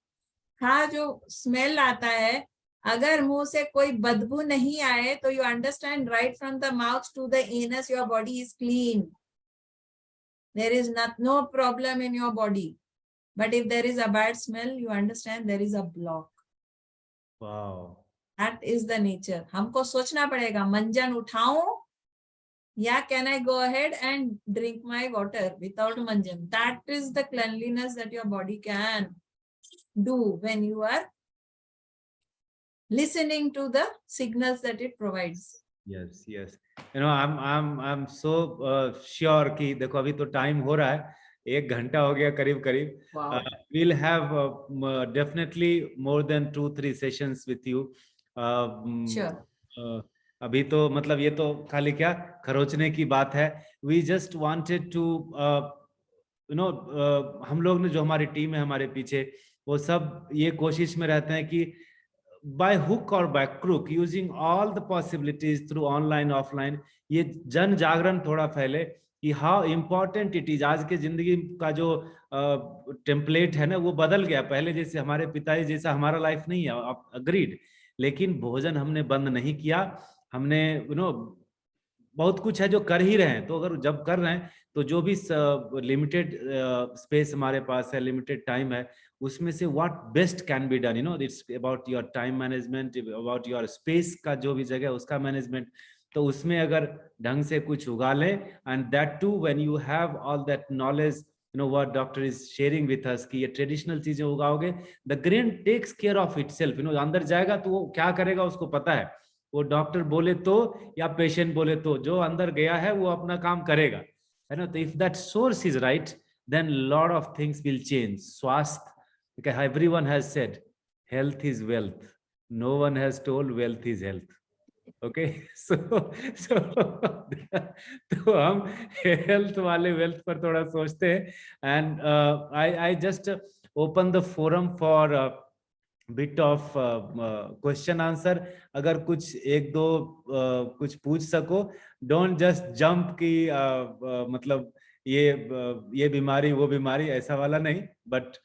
हाँ जो स्मेल आता है, अगर मुंह से कोई बदबू नहीं आए तो you understand right from the mouth to the anus your body is clean. There is no problem in your body. But if there is a bad smell, you understand there is a block. Wow. That is the nature. हमको सोचना पड़ेगा, मंजन उठाऊं या can I go ahead and drink my water without manjan. That is the cleanliness that your body can do when you are listening to the signals that it provides. Yes, yes. You know, I'm so sure कि देखो अभी तो time हो रहा है, 1 घंटा हो गया करीब करीब. Wow. We'll have definitely more than 2-3 sessions with you. Sure. अभी तो मतलब ये तो खाली क्या खरोचने की बात है. We just wanted to you know, हम लोग ने जो हमारी टीम है हमारे पीछे, वो सब ये कोशिश में रहते हैं कि by hook or by crook, using all the possibilities through online offline, ये जन जागरण थोड़ा फैले कि how important it is. आज के जिंदगी का जो टेम्पलेट है ना, वो बदल गया. पहले जैसे हमारे पिताजी जैसा हमारा लाइफ नहीं है, आप अग्रीड. लेकिन भोजन हमने बंद नहीं किया. हमने बहुत कुछ है जो कर ही रहे हैं. तो अगर जब कर रहे हैं तो जो भी लिमिटेड स्पेस हमारे पास है, लिमिटेड टाइम है, उसमें से what best can be done. It's about your time management, about your space का जो भी जगह उसका मैनेजमेंट. तो उसमें अगर ढंग से कुछ उगा लें, and that too when you have all that knowledge what doctor is sharing with us कि ये ट्रेडिशनल चीजें उगाओगे, the grain takes care of itself. अंदर जाएगा तो वो क्या करेगा उसको पता है. वो डॉक्टर बोले तो या पेशेंट बोले तो जो अंदर गया है वो अपना काम करेगा, है ना. तो if that source is right, then lot of things will change. स्वास्थ्य, because everyone has said health is wealth. No one has told wealth is health. Okay, so तो हम हेल्थ वाले वेल्थ पर थोड़ा सोचते हैं. And I just open the forum for bit of question answer. अगर कुछ एक दो कुछ पूछ सको, don't just jump कि मतलब ये बीमारी वो बीमारी ऐसा वाला नहीं, but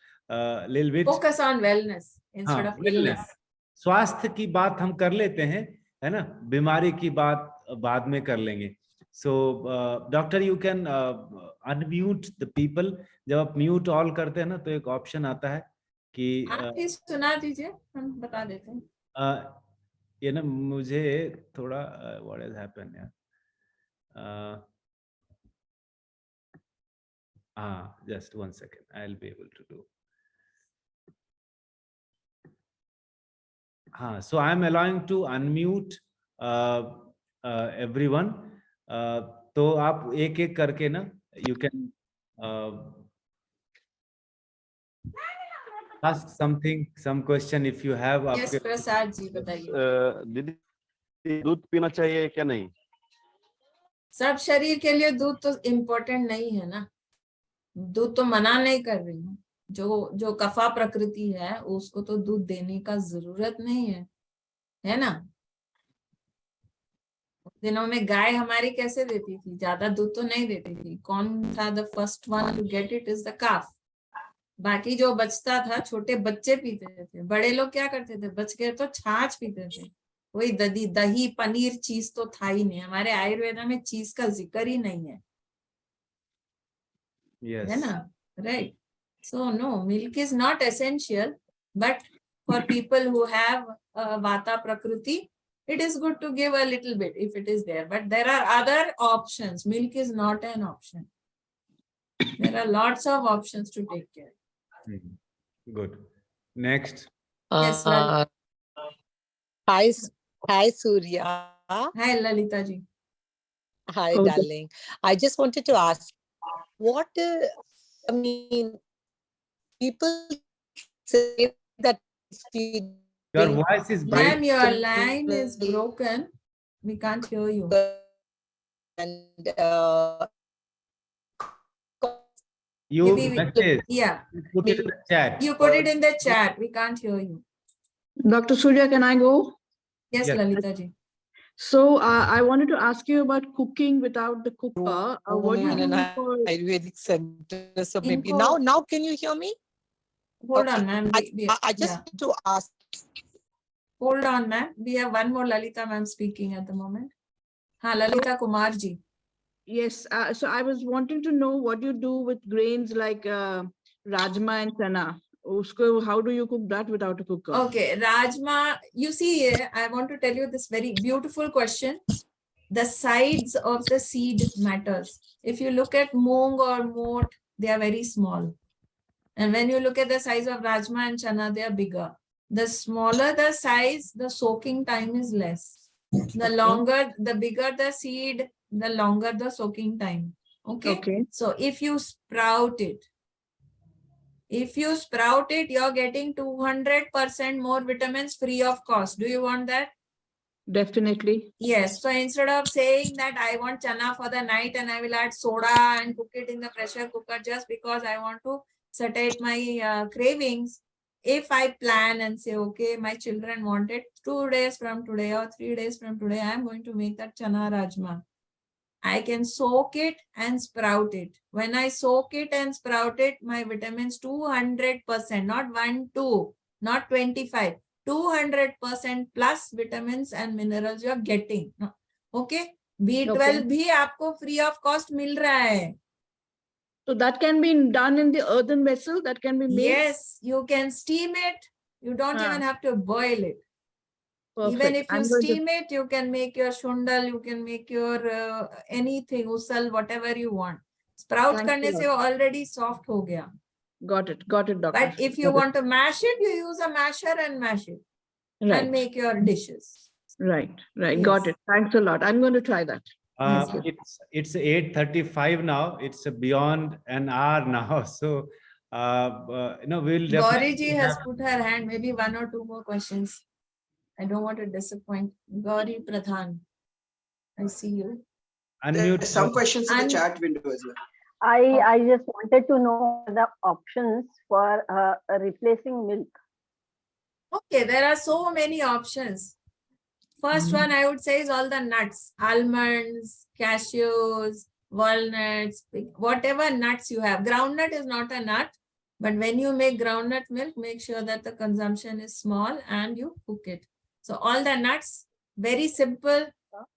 little bit focus on wellness instead of illness. स्वास्थ्य की बात हम कर लेते हैं, है ना, बीमारी की बात बाद में कर लेंगे. So doctor you can unmute the people. जब आप म्यूट ऑल करते हैं ना तो एक ऑप्शन आता है कि आप ही सुना दीजिए, हम बता देते हैं. ये ना मुझे थोड़ा व्हाट हैज हैपेंड यार. Just 1 second, I will be able to do. So I am allowing to unmute everyone. तो आप एक एक करके ना you can ask something, some question if you have. Yes, Prasad ji बताइए. दीदी दूध पीना चाहिए क्या नहीं? सब शरीर के लिए दूध तो इम्पोर्टेंट नहीं है ना. दूध तो मना नहीं कर रही हूँ. जो कफा प्रकृति है उसको तो दूध देने का जरूरत नहीं है ना. दिनों में गाय हमारी कैसे देती थी? ज्यादा दूध तो नहीं देती थी. कौन था the first one to get it? Is the calf. बाकी जो बचता था छोटे बच्चे पीते थे. बड़े लोग क्या करते थे? बच गए तो छाछ पीते थे. कोई दही पनीर चीज तो था ही नहीं. हमारे आयुर्वेदा में चीज का जिक्र ही नहीं है. Yes. है ना? Right. So no, milk is not essential, but for people who have vata prakriti, it is good to give a little bit if it is there. But there are other options. Milk is not an option. There are lots of options to take care. Good. Next. Yes, Lalita. Hi, Surya. Hi, Lalita ji. Hi, darling. I just wanted to ask, people say that Your voice is Ma'am, breaking. your line is broken. We can't hear you. And You Maybe message. yeah. You put it in the chat. You put it in the chat. We can't hear you. Dr. Surya, can I go? Yes, Yes. Lalita ji. So I wanted to ask you about cooking without the cooker. What do you in do an for? Ayurvedic center, so maybe Inko- now can you hear me? Hold Okay. on, ma'am. I just want to ask. Hold on, ma'am. We have one more Lalita ma'am speaking at the moment. Lalita Kumar ji. Yes. So I was wanting to know what you do with grains like rajma and chana. How do you cook that without a cooker? Okay, rajma. You see, I want to tell you this very beautiful question. The sides of the seed matters. If you look at moong or mot, they are very small. And when you look at the size of rajma and chana, they are bigger. The smaller the size, the soaking time is less. The bigger the seed, the longer the soaking time. Okay. So if you sprout it, you're getting 200% more vitamins free of cost. Do you want that? Definitely. Yes. So instead of saying that I want chana for the night and I will add soda and cook it in the pressure cooker just because I want to satiate my cravings, if I plan and say, okay, my children want it 2 days from today or 3 days from today, I'm going to make that chana rajma. I can soak it and sprout it. When I soak it and sprout it, my vitamins 200%, not 1, 2, not 25, 200% plus vitamins and minerals you are getting. Okay? B12 भी आपको free of cost मिल रहा है. So that can be done in the earthen vessel. That can be made. Yes, you can steam it. You don't even have to boil it. Perfect. Even if you steam it, you can make your shundal, you can make your anything, usal, whatever you want. Sprout Thanks a करने से lot. Already soft हो गया. Got it, doctor. But if you want to mash it, you use a masher and mash it Right, and make your dishes. right. Yes. Got it. Thanks a lot. I'm going to try that. Thank you. It's 8:35 now. It's beyond an hour now. So, we'll Gauri definitely ji has put her hand. Maybe one or two more questions. I don't want to disappoint. Gauri Pradhan, I see you. unmute. Some questions in the And- chat window as well. I just wanted to know the options for replacing milk. Okay, there are so many options. First one I would say is all the nuts, almonds, cashews, walnuts, whatever nuts you have. Groundnut is not a nut, but when you make groundnut milk, make sure that the consumption is small and you cook it. So all the nuts, very simple.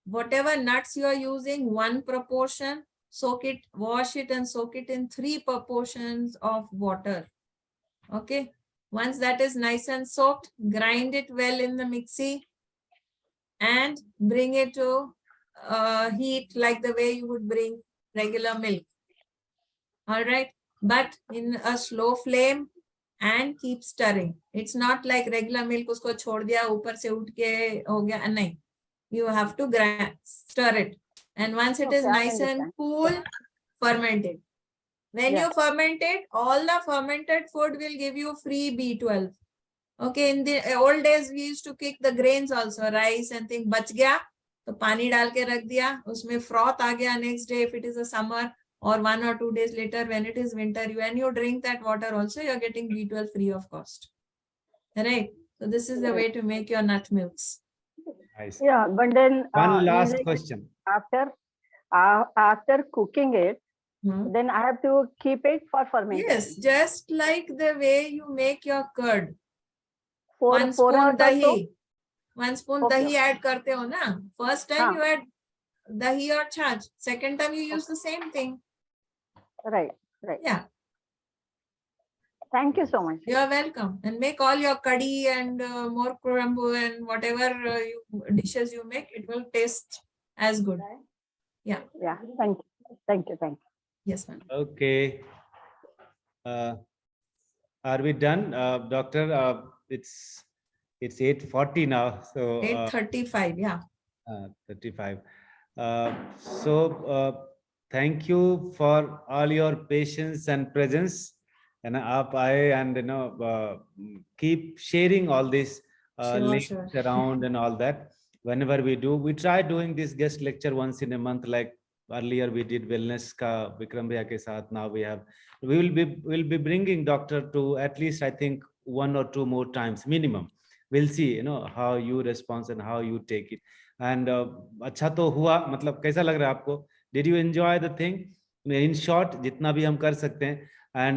Whatever nuts you are using, one proportion, soak it, wash it and soak it in 3 proportions of water. Okay. Once that is nice and soaked, grind it well in the mixie and bring it to heat like the way you would bring regular milk. All right. But in a slow flame and keep stirring. It's not like regular milk, usko chhod diya, upar se uth ke ho gaya. Nahin. You have to stir it. And once it is Okay, I nice and understand. cool, ferment it. When Yeah. you ferment it, all the fermented food will give you free B12. Okay, in the old days, we used to cook the grains also, rice and things. बच गया, तो पानी डाल के रख दिया, उसमें froth आ गया next day if it is a summer, or 1 or 2 days later when it is winter, when you drink that water also, you are getting B12 free of cost. Right? So this is the way to make your nut milks. Nice. Yeah, but then One last like question. after cooking it, Hmm. then I have to keep it for fermentation. Yes, just like the way you make your curd. For 1 4 spoon hours or so? dahi. 1 spoon Okay. dahi add karte ho na. First time Haan. you add dahi or chach. Second time you use the same thing. Right. Yeah, Thank you so much. you are welcome. And make all your kadhi and more kurambu and whatever dishes you make, it will taste as good. Yeah, thank you. Yes, ma'am. Okay. Are we done, Doctor? It's 8:40 now. So 8:35, yeah. 35. Thank you for all your patience and presence. And keep sharing all this links Sure. around and all that. Whenever we do, we try doing this guest lecture once in a month. Like earlier, we did wellness ka Vikram bhaiya ke saath. Now we'll be bringing doctor to at least I think 1 or 2 more times minimum. We'll see, how you respond and how you take it. And अच्छा तो हुआ, मतलब कैसा लग रहा है आपको? Did you enjoy the thing? In short, जितना भी हम कर सकते हैं. And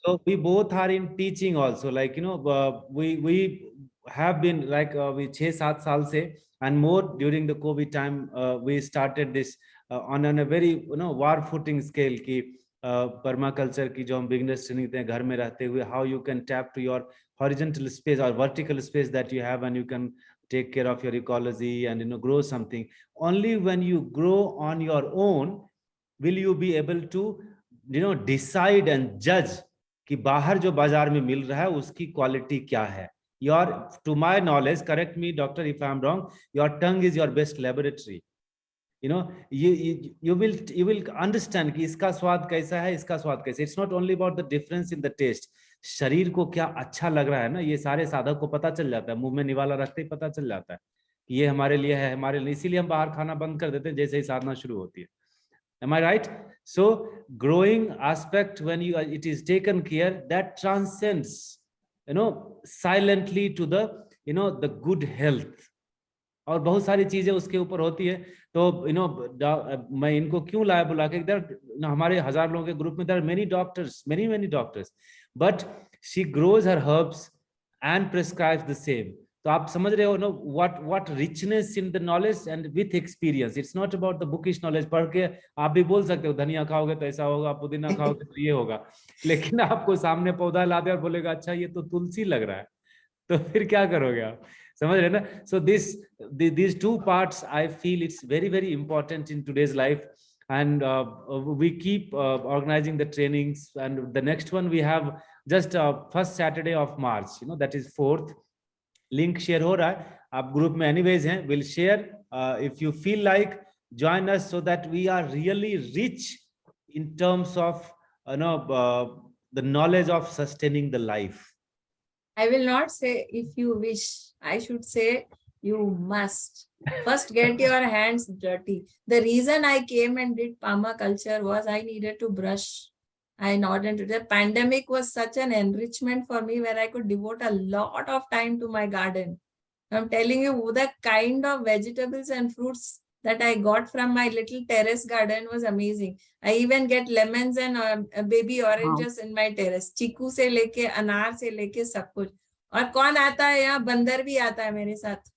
so we both are in teaching also. Like we have been like we 6-7 साल से and more during the COVID time. We started this on a very war footing scale की permaculture की जो हम beginners training देते हैं घर में रहते हुए, how you can tap to your horizontal space or vertical space that you have, and you can take care of your ecology and grow something. Only when you grow on your own will you be able to decide and judge कि बाहर जो बाजार में मिल रहा है उसकी quality क्या है. To my knowledge, correct me doctor if I am wrong, your tongue is your best laboratory. You will understand कि इसका स्वाद कैसा है, इसका स्वाद कैसा है. It's not only about the difference in the taste. शरीर को क्या अच्छा लग रहा है ना, ये सारे साधक को पता चल जाता है. मुंह में निवाला रखते ही पता चल जाता है कि ये हमारे लिए है, हमारे लिए. इसीलिए हम बाहर खाना बंद कर देते हैं जैसे ही साधना शुरू होती है. Am I right? So growing aspect, when it is taken care, that transcends, silently to the, the good health. और बहुत सारी चीजें उसके ऊपर होती है. तो मैं इनको क्यों लाया बुला के, हमारे 1000 लोगों के ग्रुप में there are many doctors, many doctors, but she grows her herbs and prescribes the same. तो आप समझ रहे हो what richness in the knowledge and with experience. It's not about the bookish knowledge. पढ़ के आप भी बोल सकते हो धनिया खाओगे तो ऐसा होगा, पुदीना खाओगे तो ये होगा, लेकिन आपको सामने पौधा ला दे और बोलेगा अच्छा ये तो तुलसी लग रहा है, तो फिर क्या करोगे आप? समझ रहे ना? So these 2 parts I feel it's very important in today's life. and we keep organizing the trainings. And the next one we have just first Saturday of March, you know, that is 4th. Link share हो रहा है, आप group में anyways हैं, we'll share. If you feel like, join us so that we are really rich in terms of the knowledge of sustaining the life. I will not say if you wish, I should say you must. First get your hands dirty. The reason I came and did permaculture was I needed to brush. The pandemic was such an enrichment for me where I could devote a lot of time to my garden. I'm telling you, the kind of vegetables and fruits that I got from my little terrace garden was amazing. I even get lemons and baby oranges in my terrace. Chiku से लेके अनार से लेके सब कुछ. और कौन आता है यहाँ? बंदर भी आता है मेरे साथ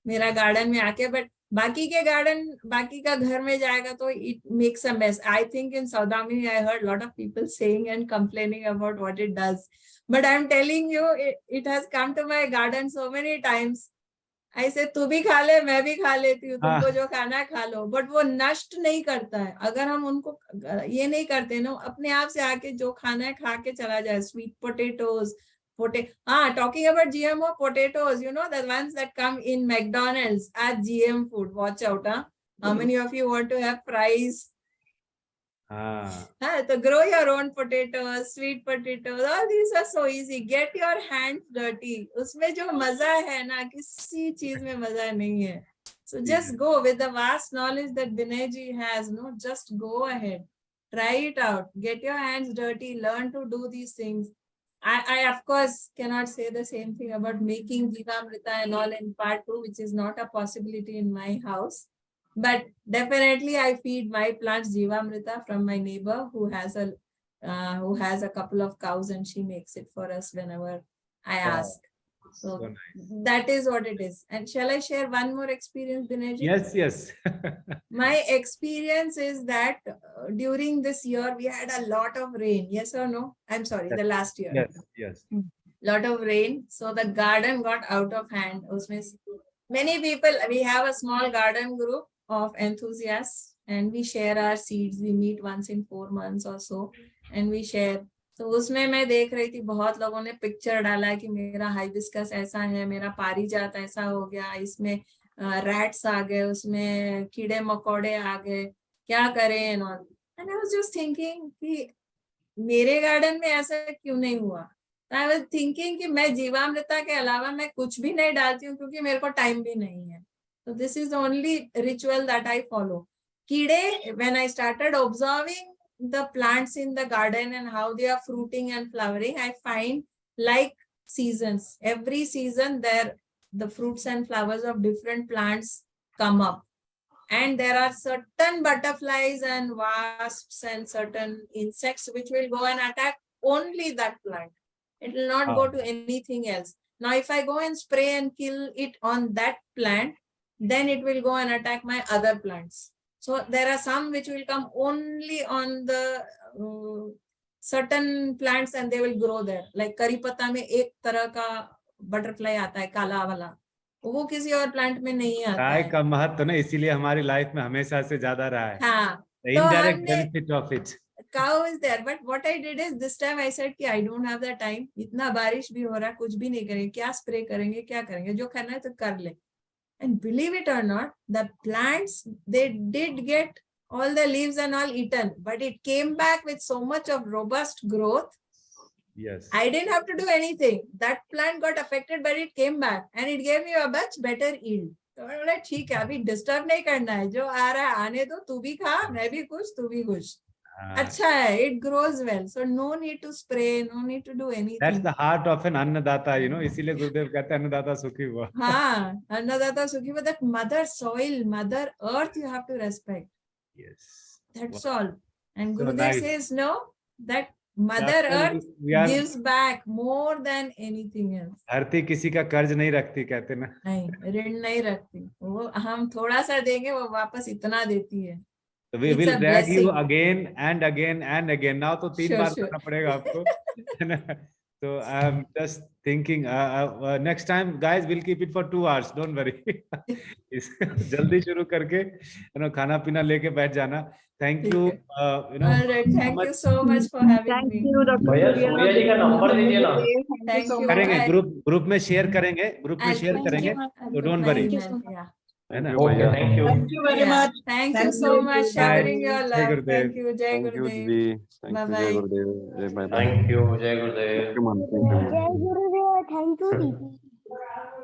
मेरा गार्डन में आके. बट बाकी के गार्डन, बाकी का घर में जाएगा तो it makes a mess. I think in Saudami I heard a lot of people saying and complaining about what it does. But I'm telling you, it has come to my garden so many times. I say तू भी खा ले, मैं भी खा लेती हूँ, तुमको जो खाना है खा लो. बट वो नष्ट नहीं करता है. अगर हम उनको ये नहीं करते ना, अपने आप से आके जो खाना है खा के चला जाए. Sweet potatoes, talking about GMO potatoes, you know, the ones that come in McDonald's as GM food. Watch out, huh? How many of you want to have fries? So grow your own potatoes, sweet potatoes. All these are so easy. Get your hands dirty. उसमें जो मजा है ना, किसी चीज में मजा नहीं है. So just go with the vast knowledge that Binay ji has. No, just go ahead, try it out. Get your hands dirty. Learn to do these things. I of course cannot say the same thing about making Jivamrita and all in part 2, which is not a possibility in my house. But definitely I feed my plants Jivamrita from my neighbor who has a couple of cows, and she makes it for us whenever I ask. So nice. That is what it is. And shall I share one more experience, Binay ji? Yes. My experience is that during this year we had a lot of rain. Yes or no? I'm sorry, the last year. Yes. Lot of rain. So the garden got out of hand. Many people, we have a small garden group of enthusiasts and we share our seeds. We meet once in 4 months or so and we share. तो उसमें मैं देख रही थी बहुत लोगों ने picture डाला है कि मेरा हाइबिस्कस ऐसा है, मेरा पारिजात ऐसा हो गया, इसमें रैट्स आ गए, उसमें कीड़े मकोड़े आ गए, क्या करें. And I was just thinking कि मेरे गार्डन में ऐसा क्यों नहीं हुआ. आई वाज थिंकिंग कि मैं जीवामृता के अलावा मैं कुछ भी नहीं डालती हूँ क्योंकि मेरे को टाइम भी नहीं है. So this is the only ritual that I follow. कीड़े, when I started observing the plants in the garden and how they are fruiting and flowering, I find like seasons. Every season the fruits and flowers of different plants come up. And there are certain butterflies and wasps and certain insects which will go and attack only that plant. It will not go to anything else. Now, if I go and spray and kill it on that plant, then it will go and attack my other plants. So there are some which will come only on the certain plants and they will grow there. Like करी पत्ता में एक तरह का butterfly आता है काला वाला, वो किसी और प्लांट में नहीं आता है. का महत्व ना इसीलिए हमारी लाइफ में हमेशा से ज्यादा रहा है. हाँ, The indirect benefit of it. Cow is there, but what I did is this time I said कि I don't have the time. इतना बारिश भी हो रहा है, कुछ भी नहीं करेंगे, क्या स्प्रे करेंगे, क्या करेंगे, जो करना है तो कर ले. And believe it or not, the plants, they did get all the leaves and all eaten, but it came back with so much of robust growth. Yes. I didn't have to do anything. That plant got affected, but it came back and it gave me a much better yield. तो मैं बोला ठीक है, अभी disturb नहीं करना है, जो आ रहा है आने दो, तू भी खा, मैं भी खुश, तू भी खुश. अच्छा है, it grows well, so no need to spray, no need to do anything. That's the heart of an annadata, you know. इसीलिए गुरुदेव कहते हैं अन्नदाता सुखी हुआ. हाँ, अन्नदाता सुखी हुआ. That mother soil, mother earth, you have to respect. Yes. That's all. And So Gurudev nice. says no, that Mother Earth gives back more than anything else. धरती किसी का कर्ज नहीं रखती, कहते ना. नहीं, ऋण नहीं रखती. वो हम थोड़ा सा देंगे, वो वापस इतना देती है. So we will drag you again and again and again. Now तो 3 बार करना पड़ेगा आपको. So I'm just thinking, next time, guys, we'll keep it for 2 hours. Don't worry. जल्दी शुरू करके, खाना पीना लेके बैठ जाना. Thank you. All right, thank you so much for having Thank me. you, Dr. भैया Surya. सूर्या जी का नंबर दीजिए ना. Thank you. करेंगे, I- ग्रुप में शेयर करेंगे, ग्रुप में शेयर करेंगे. So don't worry. Yeah. है ना? Okay, thank you. Thank you very Yeah. much. Thank you Thank so you. much Bye. sharing your Jai love. Gurudev. Thank you. Jai Thank you, Gurudev. Didi. Thank you, Bye-bye. Jai Gurudev. Jai bye bye. Thank you, Jai Gurudev. Come on, thank you. Jai Gurudev, thank you, Didi.